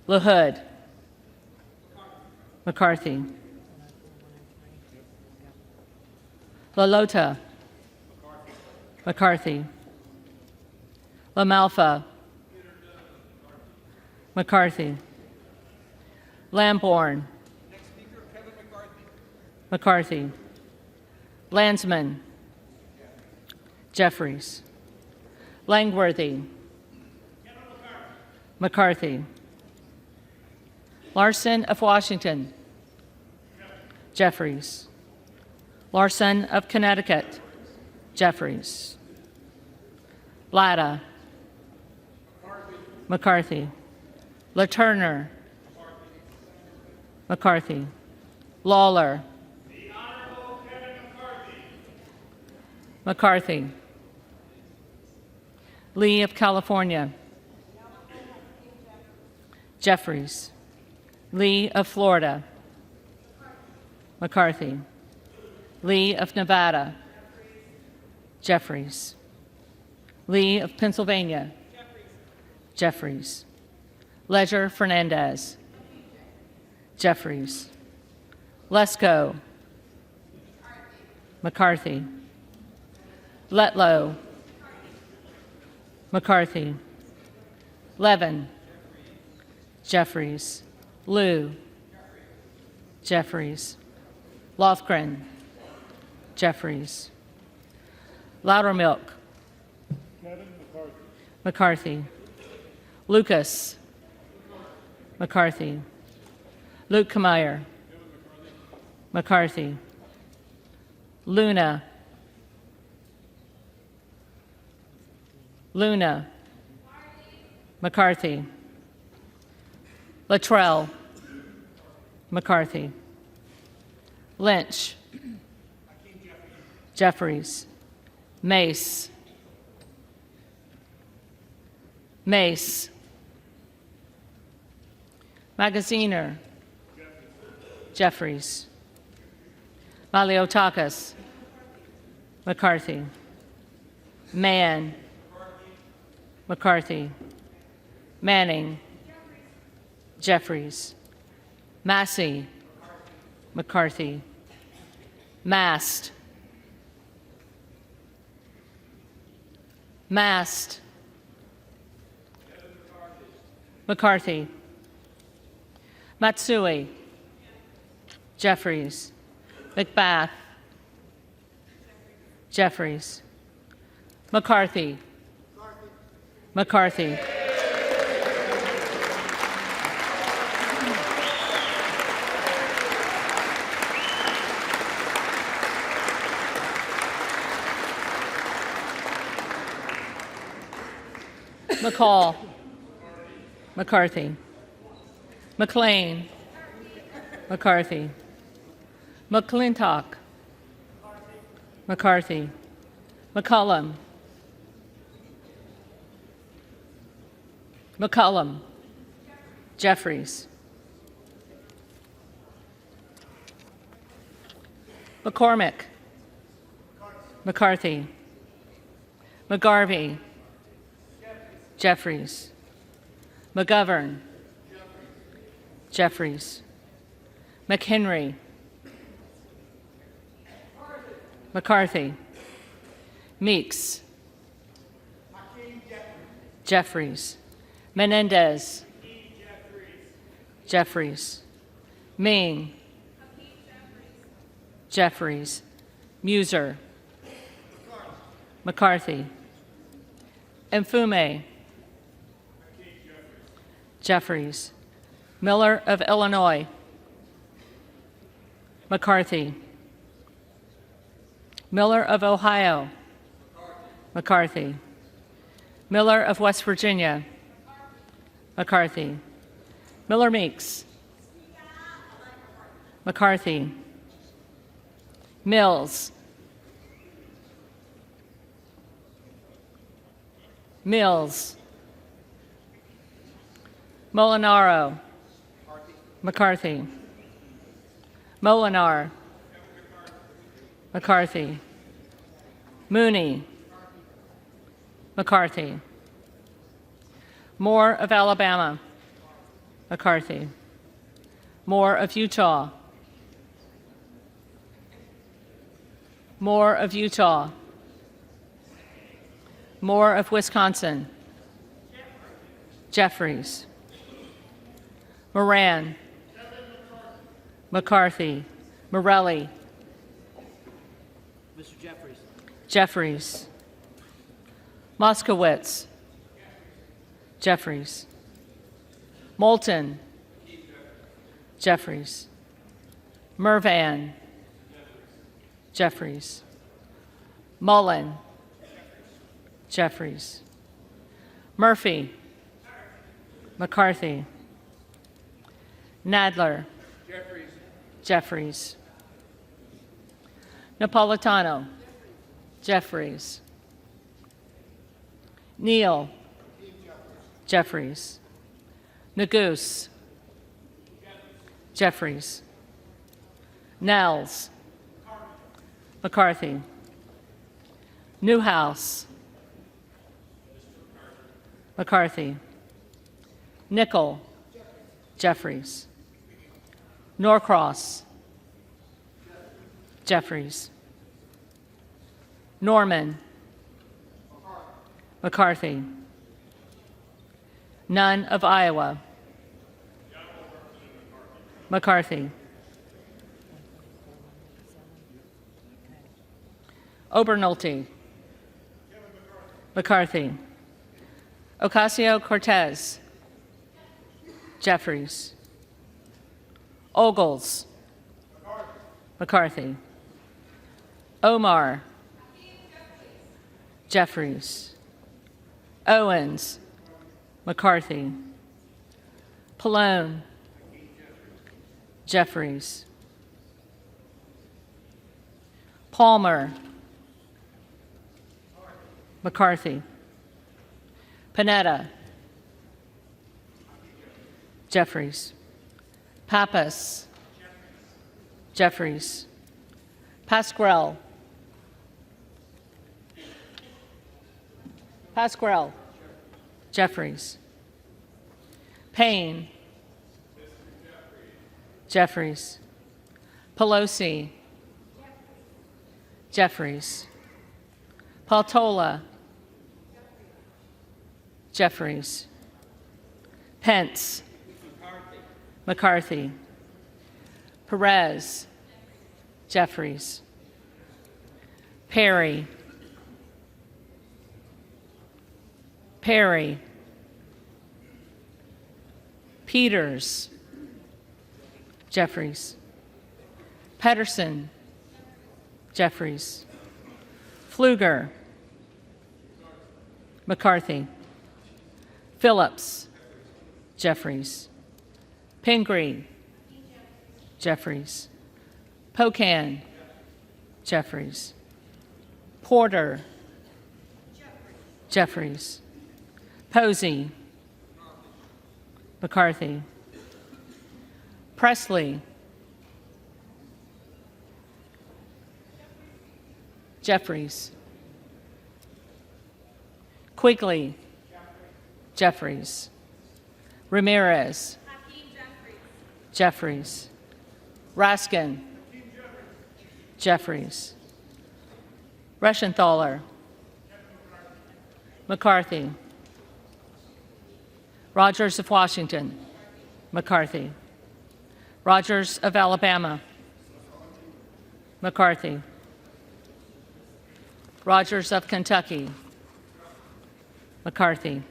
LaHood. McCarthy. LaLota. McCarthy. LaMalfa, McCarthy, Lamborn, McCarthy, Landsman, Jeffries, Langworthy, McCarthy, Larson of Washington, Jeffries, Larson of Connecticut, Jeffries, Latta, McCarthy, LaTurner, McCarthy, Lawler, McCarthy, Lee of California, Jeffries, Lee of Florida, McCarthy, Lee of Nevada, Jeffries, Lee of Pennsylvania, Jeffries, Ledger Fernandez, Jeffries, Lesko, McCarthy, Letlow, McCarthy, Levin, Jeffries, Liu, Jeffries, Lofgren, Jeffries, Loudermilk, McCarthy, Lucas, McCarthy, Luke Kameyer, McCarthy, Luna, McCarthy, Luttrell, McCarthy, Lynch, Jeffries, Mace, Magaziner, Jeffries, Maliotakis, McCarthy, Mann, McCarthy, Manning, Jeffries, Massey, McCarthy, Mast, McCarthy, Matsui, Jeffries, McBath, Jeffries, McCarthy, McCall, McCarthy, McLean, McCarthy, McClintock, McCarthy, McCollum, Jeffries, McCormick, McCarthy, McGarvey, Jeffries, McGovern, Jeffries, McHenry, McCarthy, Meeks, Jeffries, Menendez, Jeffries, Ming, Jeffries, Muser, McCarthy, Mfume, Jeffries, Miller of Illinois, McCarthy, Miller of Ohio, McCarthy, Miller of West Virginia, McCarthy, Miller Meeks, McCarthy, Mills, Molinaro, McCarthy, Molinar, McCarthy, Mooney, McCarthy, Moore of Alabama, McCarthy, Moore of Utah, Moore of Wisconsin, Jeffries. Moran. McCarthy. Morelli. Mr. Jeffries. Jeffries. Moskowitz. Jeffries. Moulton. Jeffries. Mervan. Jeffries. Mullen. Jeffries. Murphy. McCarthy. Nadler. Jeffries. Napolitano. Jeffries. Neal. Jeffries. Nagoose. Jeffries. Nels. McCarthy. Newhouse. McCarthy. Nickel. Jeffries. Norcross. Jeffries. Norman. McCarthy. None of Iowa. McCarthy. Obernolte. McCarthy. Ocasio-Cortez. Jeffries. Ogles. McCarthy. Omar. Jeffries. Owens. McCarthy. Pallone. Jeffries. Palmer. McCarthy. Panetta. Jeffries. Pappas. Jeffries. Pasquarel. Pasquarel. Jeffries. Payne. Jeffries. Pelosi. Jeffries. Paltola. Jeffries. Pence. McCarthy. Perez. Jeffries. Perry. Perry. Peters. Jeffries. Pedersen. Jeffries. Pfluger. McCarthy. Phillips. Jeffries. Pingree. Jeffries. Pocan. Jeffries. Porter. Jeffries. Posey. McCarthy. Presley. Jeffries. Quigley. Jeffries. Ramirez. Jeffries. Raskin. Jeffries. Reschenthaler. McCarthy. Rogers of Washington. McCarthy. Rogers of Alabama. McCarthy. Rogers of Kentucky. McCarthy.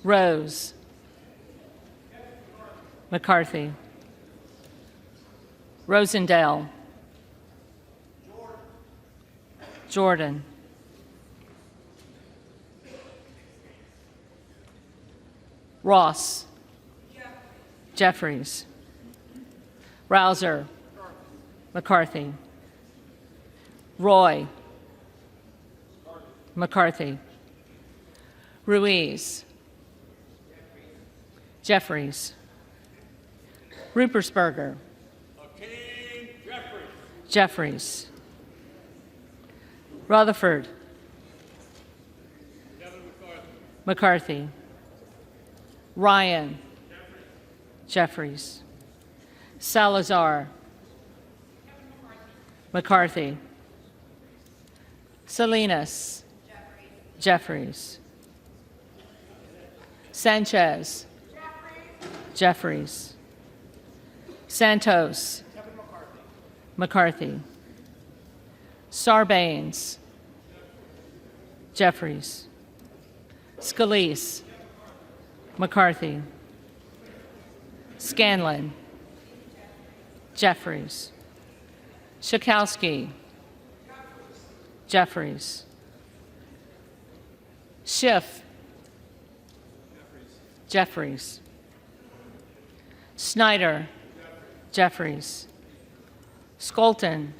Rose. McCarthy. Rosendale. Jordan. Ross. Jeffries. Rouser. McCarthy. Roy. McCarthy. Ruiz. Jeffries. Rupersberger. Jeffries. Rutherford. McCarthy. Ryan. Jeffries. Salazar. McCarthy. Salinas. Jeffries. Sanchez. Jeffries. Santos. McCarthy. Sarbanes. Jeffries. Scalise. McCarthy. Scanlon. Jeffries. Schakowsky. Jeffries. Schiff. Jeffries. Snyder. Jeffries. Skolton.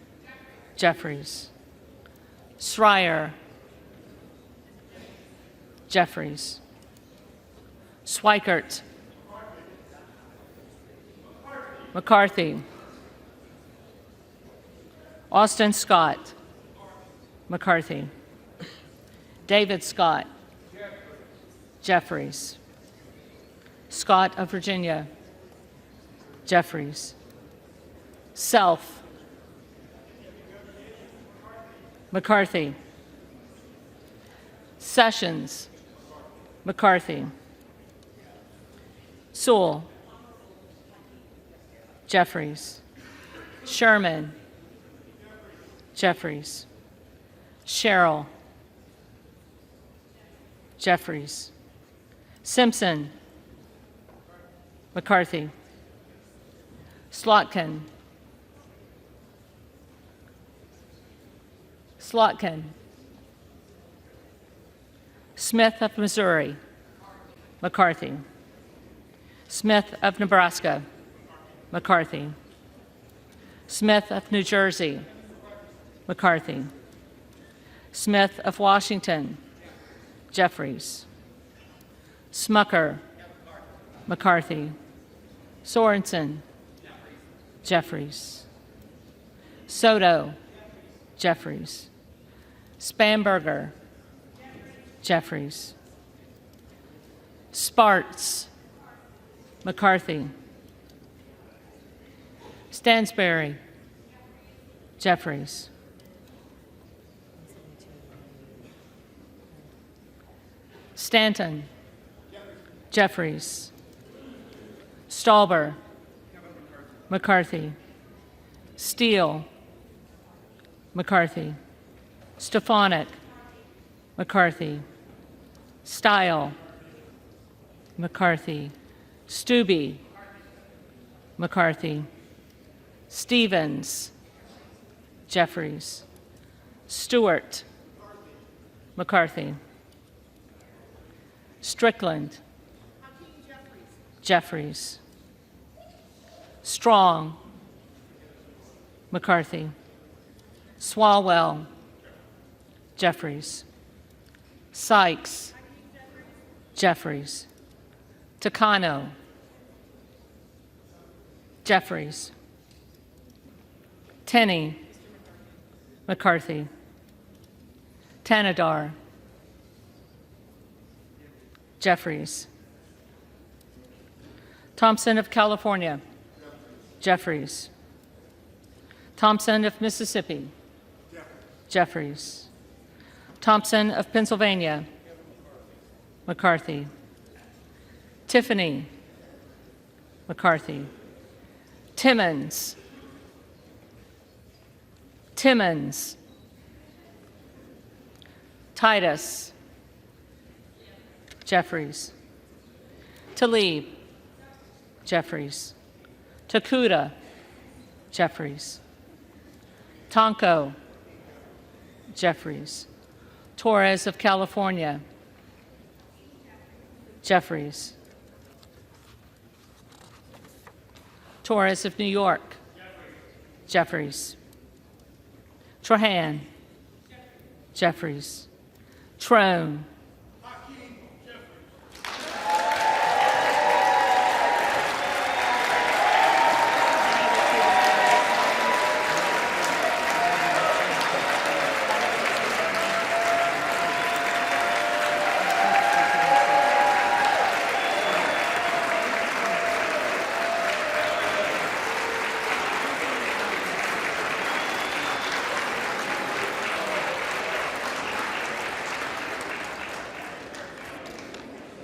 Jeffries. Schreier. Jeffries. Schweikert. McCarthy. Austin Scott. McCarthy. David Scott. Jeffries. Scott of Virginia. Jeffries. Self. McCarthy. Sessions. McCarthy. Sewell. Jeffries. Sherman. Jeffries. Sherrill. Jeffries. Simpson. McCarthy. Slotkin. Slotkin. Smith of Missouri. McCarthy. Smith of Nebraska. McCarthy. Smith of New Jersey. McCarthy. Smith of Washington. Jeffries. Smucker. McCarthy. Sorensen. Jeffries. Soto. Jeffries. Spanberger. Jeffries. Sparts. McCarthy. Stansberry. Jeffries. Stanton. Jeffries. Stauber. McCarthy. Steele. McCarthy. Stefanik. McCarthy. Style. McCarthy. Stubbe. McCarthy. Stevens. Jeffries. Stewart. McCarthy. Strickland. Jeffries. Strong. McCarthy. Swalwell. Jeffries. Sykes. Jeffries. Takano. Jeffries. Tenney. McCarthy. Tanadar. Jeffries. Thompson of California. Jeffries. Thompson of Mississippi. Jeffries. Thompson of Pennsylvania. McCarthy. Tiffany. McCarthy. Timmons. Timmons. Titus. Jeffries. Tlaib. Jeffries. Takuda. Jeffries. Tonko. Jeffries. Torres of California. Jeffries. Torres of New York. Jeffries. Trahan. Jeffries. Trone.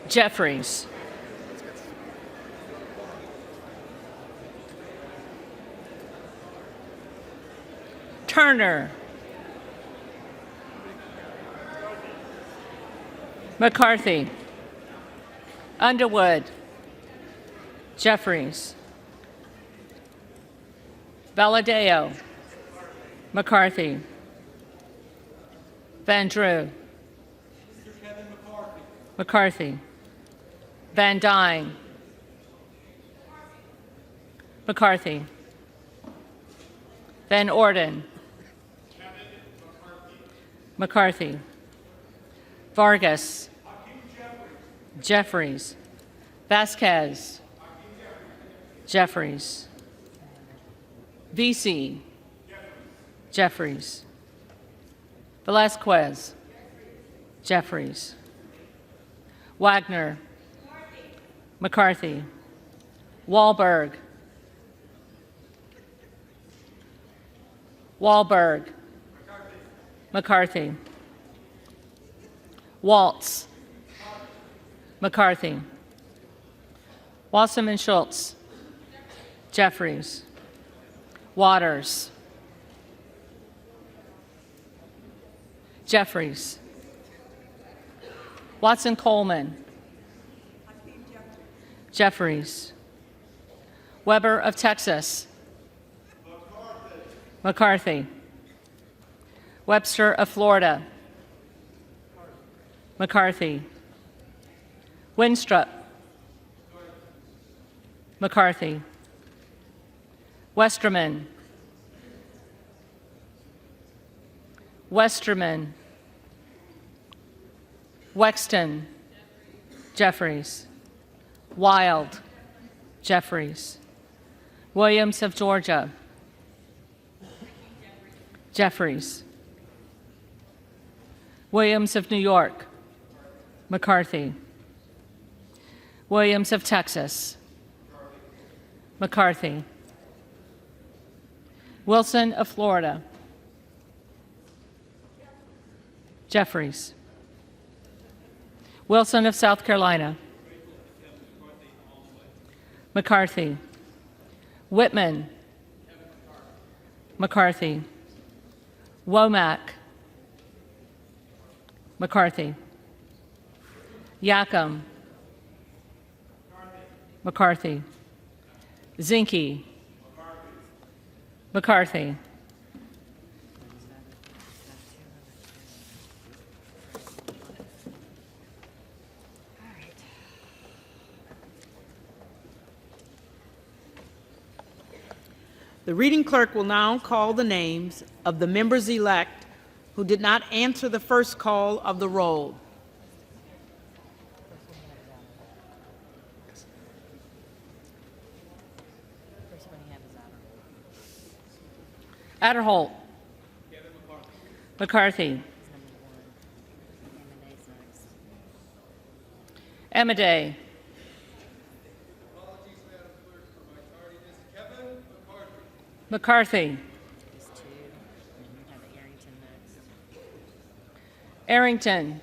Jeffries. Turner. McCarthy. Underwood. Jeffries. Valadeo. McCarthy. Van Drew. McCarthy. Van Dyne. McCarthy. Van Orden. McCarthy. Vargas. Jeffries. Vasquez. Jeffries. VC. Jeffries. Velasquez. Jeffries. Wagner. McCarthy. Wahlberg. Wahlberg. McCarthy. Waltz. McCarthy. Wasserman Schultz. Jeffries. Waters. Jeffries. Watson Coleman. Jeffries. Weber of Texas. McCarthy. Webster of Florida. McCarthy. Winstrup. McCarthy. Westerman. Westerman. Wexton. Jeffries. Wild. Jeffries. Williams of Georgia. Jeffries. Williams of New York. McCarthy. Williams of Texas. McCarthy. Wilson of Florida. Jeffries. Wilson of South Carolina. McCarthy. Whitman. McCarthy. Womack. McCarthy. Yackham. McCarthy. Zinke. McCarthy. The reading clerk will now call the names of the members-elect who did not answer the first call of the roll. Adderholt. McCarthy. Emiday. McCarthy. Arrington.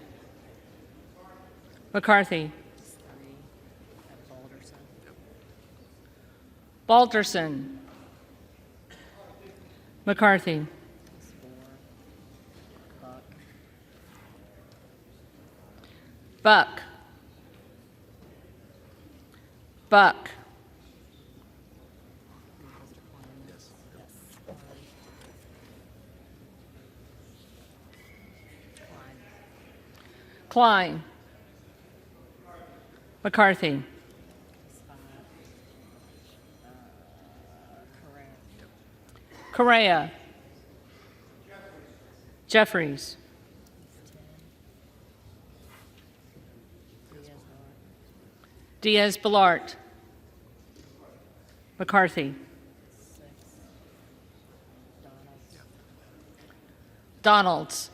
McCarthy. Balderson. McCarthy. Buck. Buck. Klein. McCarthy. Correa. Jeffries. Diaz-Balart. McCarthy. Donalds.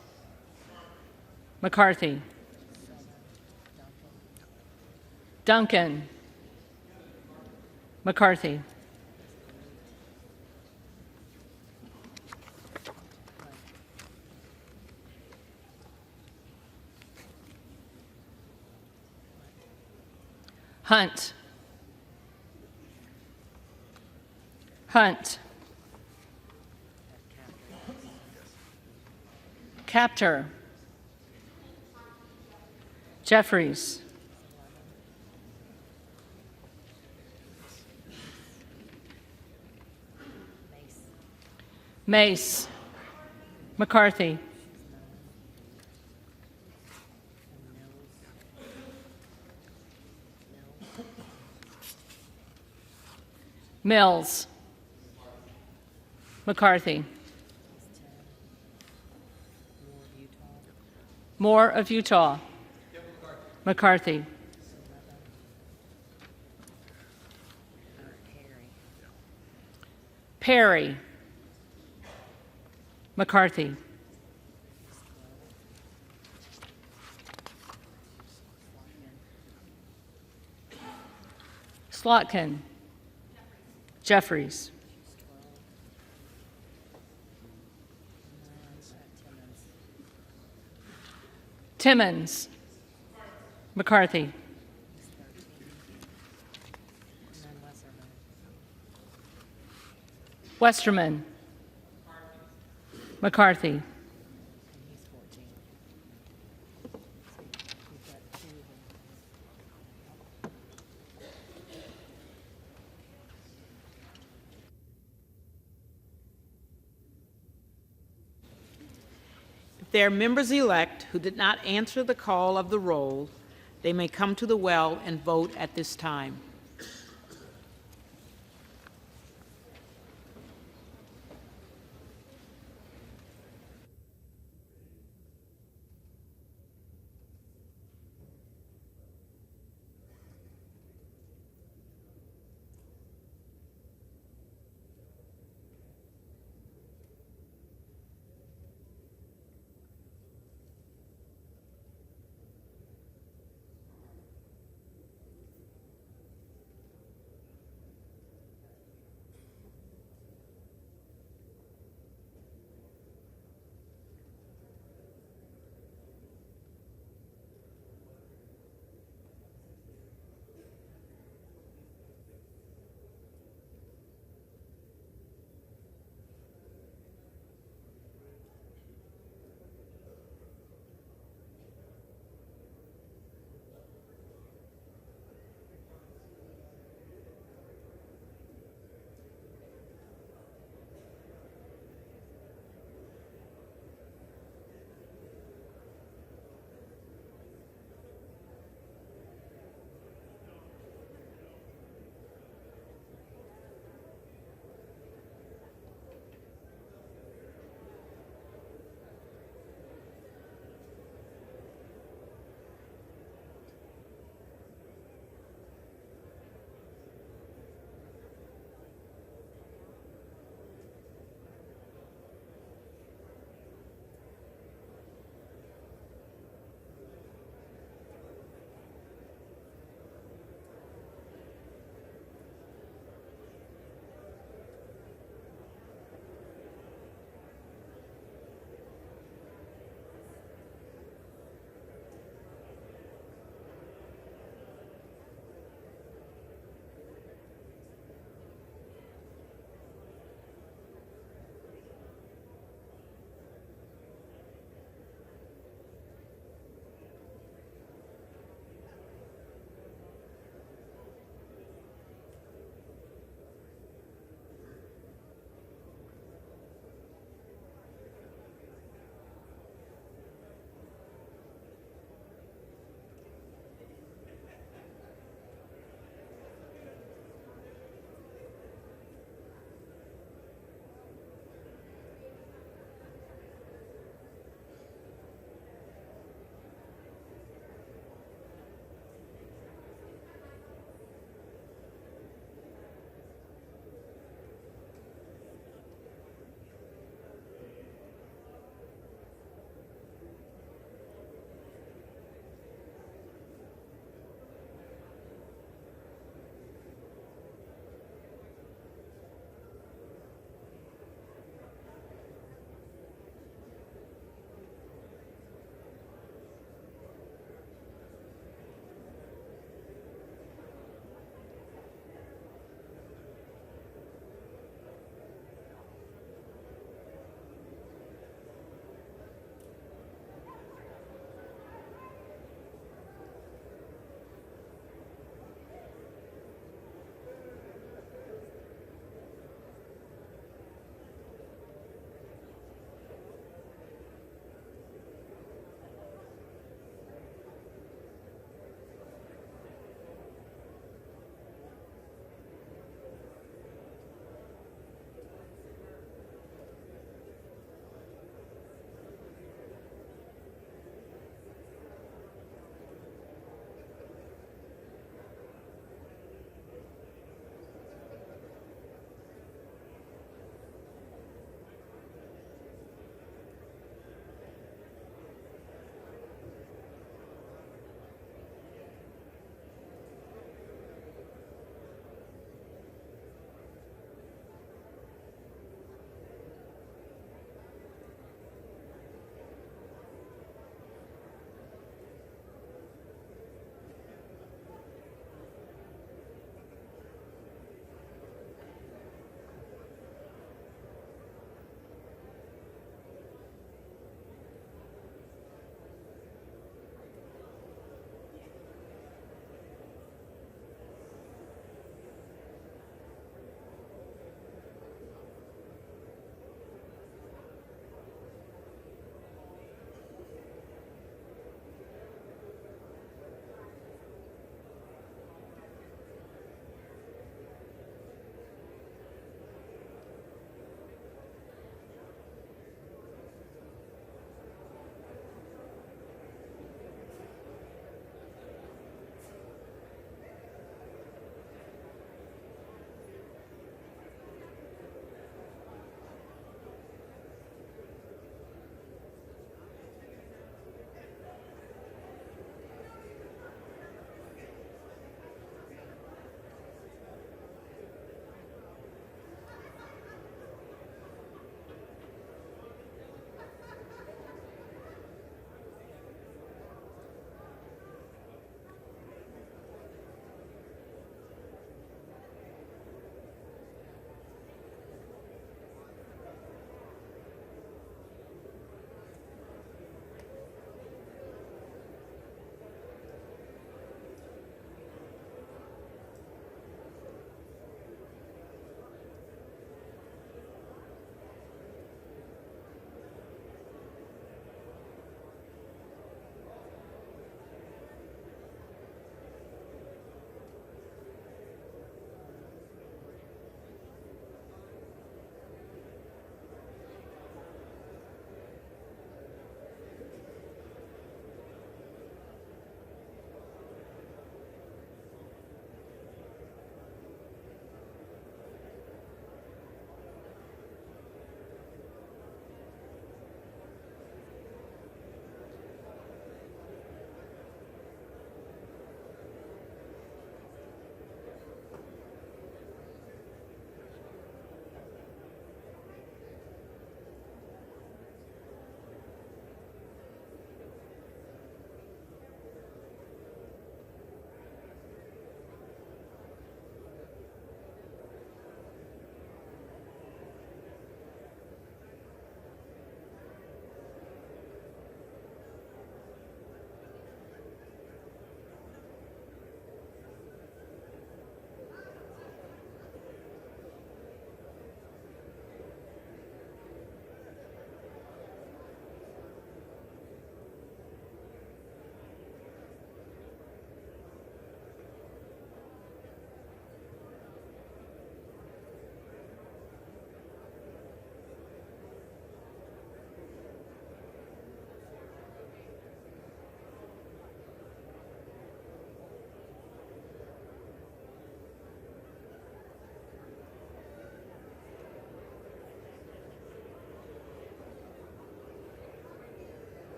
McCarthy. Duncan. McCarthy. Hunt. Hunt. Captor. Jeffries. Mace. McCarthy. Mills. McCarthy. Moore of Utah. McCarthy. Perry. McCarthy. Slotkin. Jeffries. Timmons. McCarthy. Westerman. McCarthy. If there are members-elect who did not answer the call of the roll, they may come to the well and vote at this time.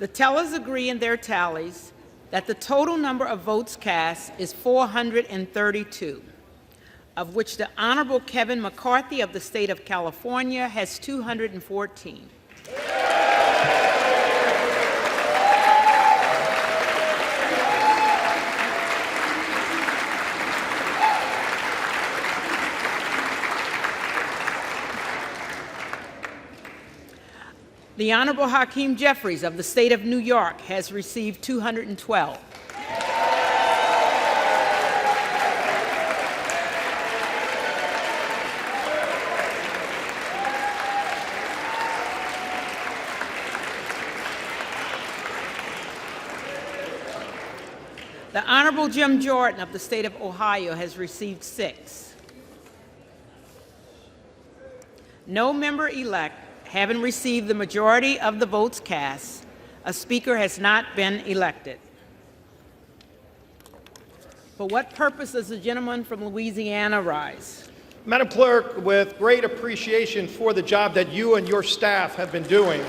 The tellers agree in their tallies that the total number of votes cast is 432, of which the Honorable Kevin McCarthy of the state of California has 214. The Honorable Hakeem Jeffries of the state of New York has received 212. The Honorable Jim Jordan of the state of Ohio has received 6. No member-elect having received the majority of the votes cast, a speaker has not been elected. For what purpose does the gentleman from Louisiana rise? Madam Clerk, with great appreciation for the job that you and your staff have been doing,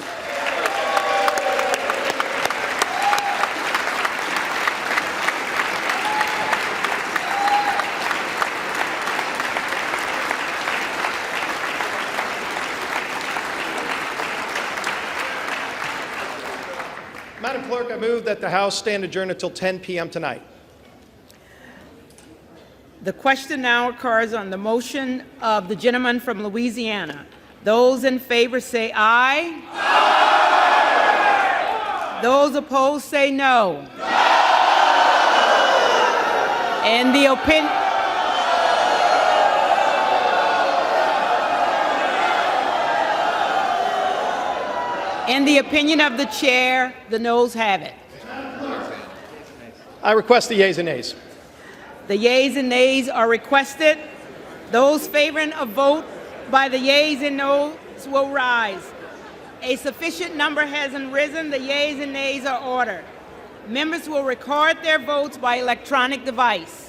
Madam Clerk, I move that the House stand adjourned until 10 p.m. tonight. The question now occurs on the motion of the gentleman from Louisiana. Those in favor say aye. Aye. Those opposed say no. No. And the opinion. In the opinion of the chair, the noes have it. I request the yeas and nays. The yeas and nays are requested. Those favoring a vote by the yeas and noes will rise. A sufficient number hasn't risen. The yeas and nays are ordered. Members will record their votes by electronic device.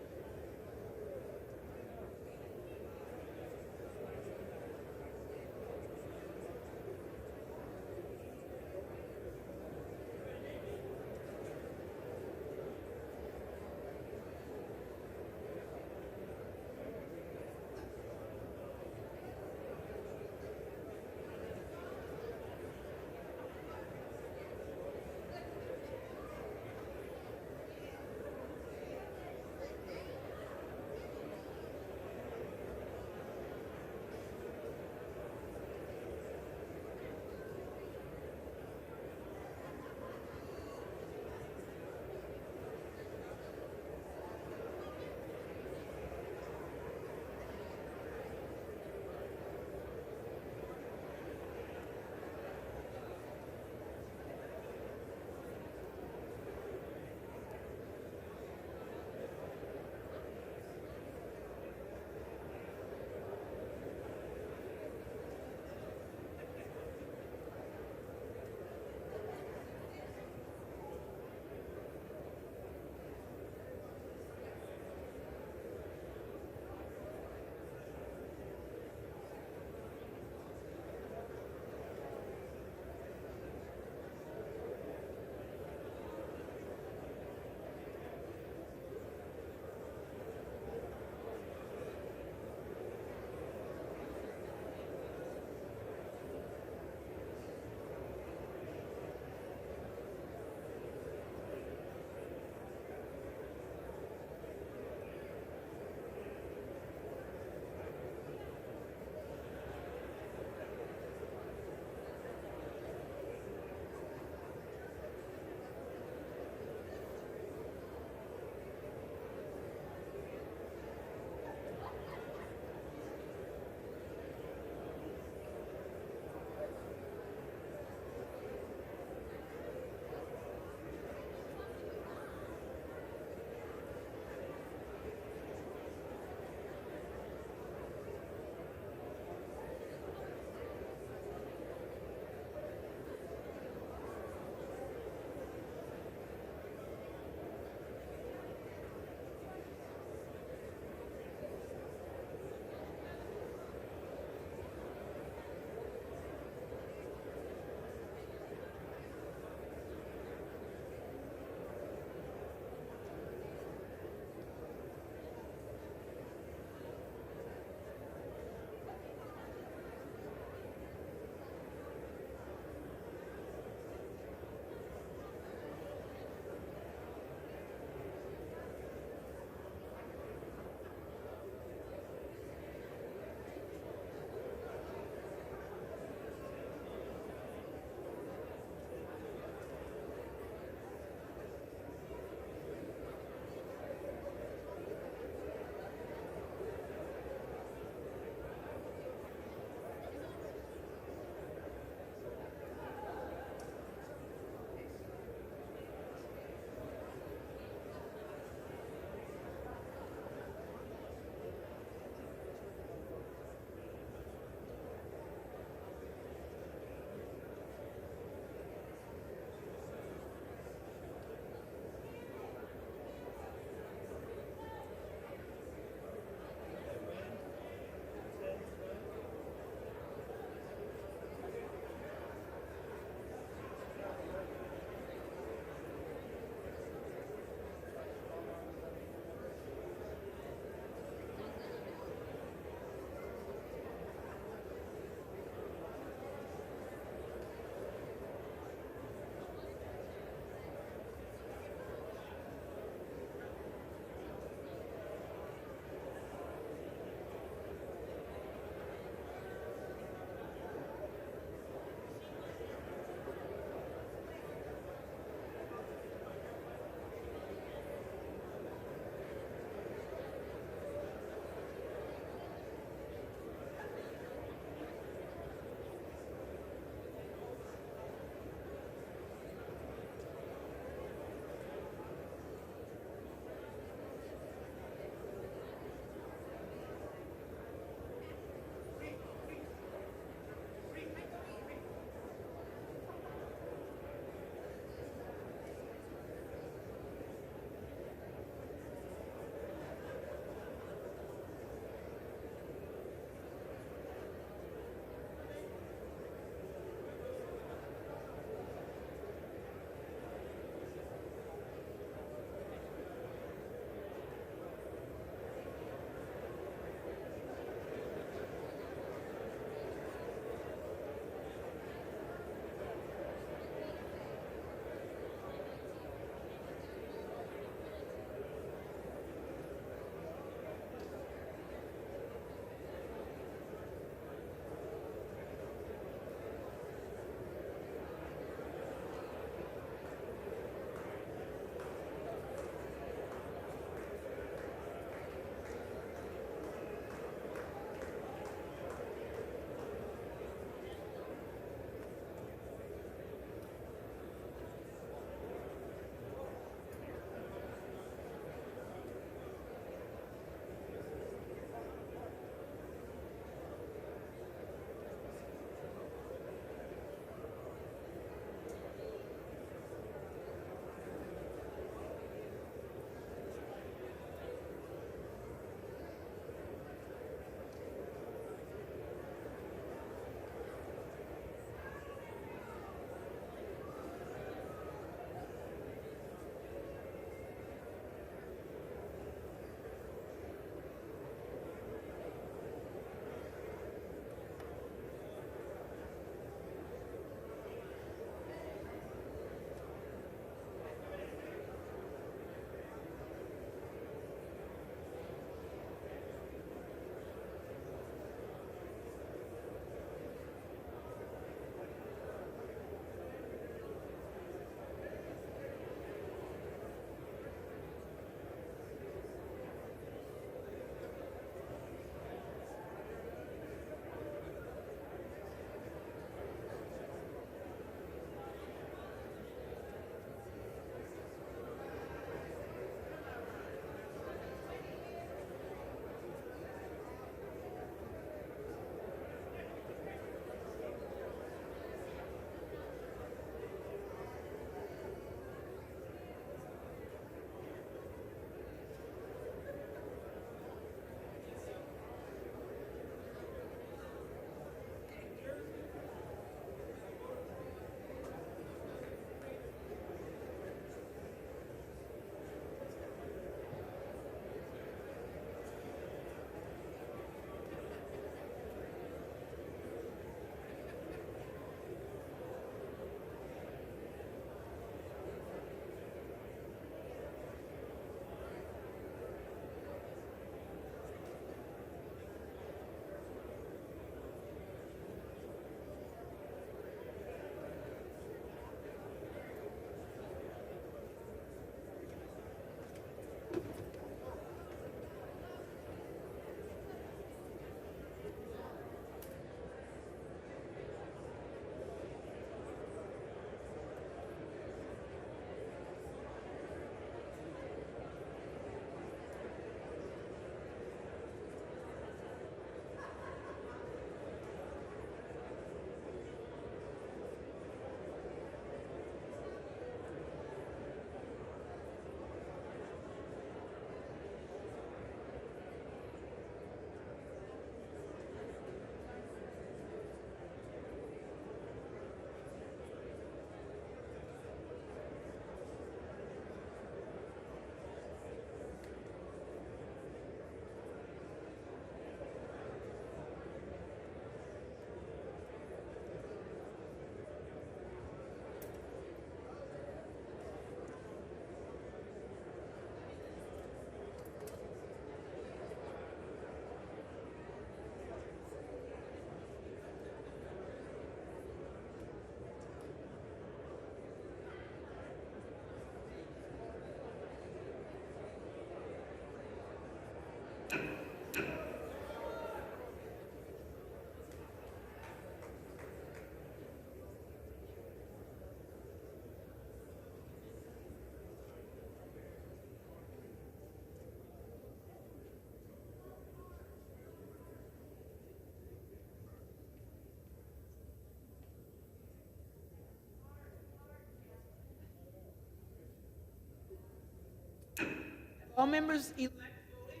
All members elect voted?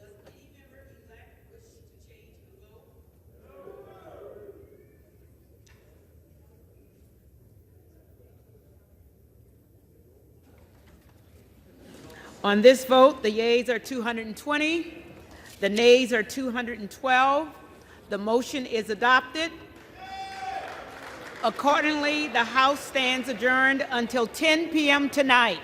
Does any member elect wish to change the vote? On this vote, the yeas are 220, the nays are 212. The motion is adopted. Accordingly, the House stands adjourned until 10 p.m. tonight.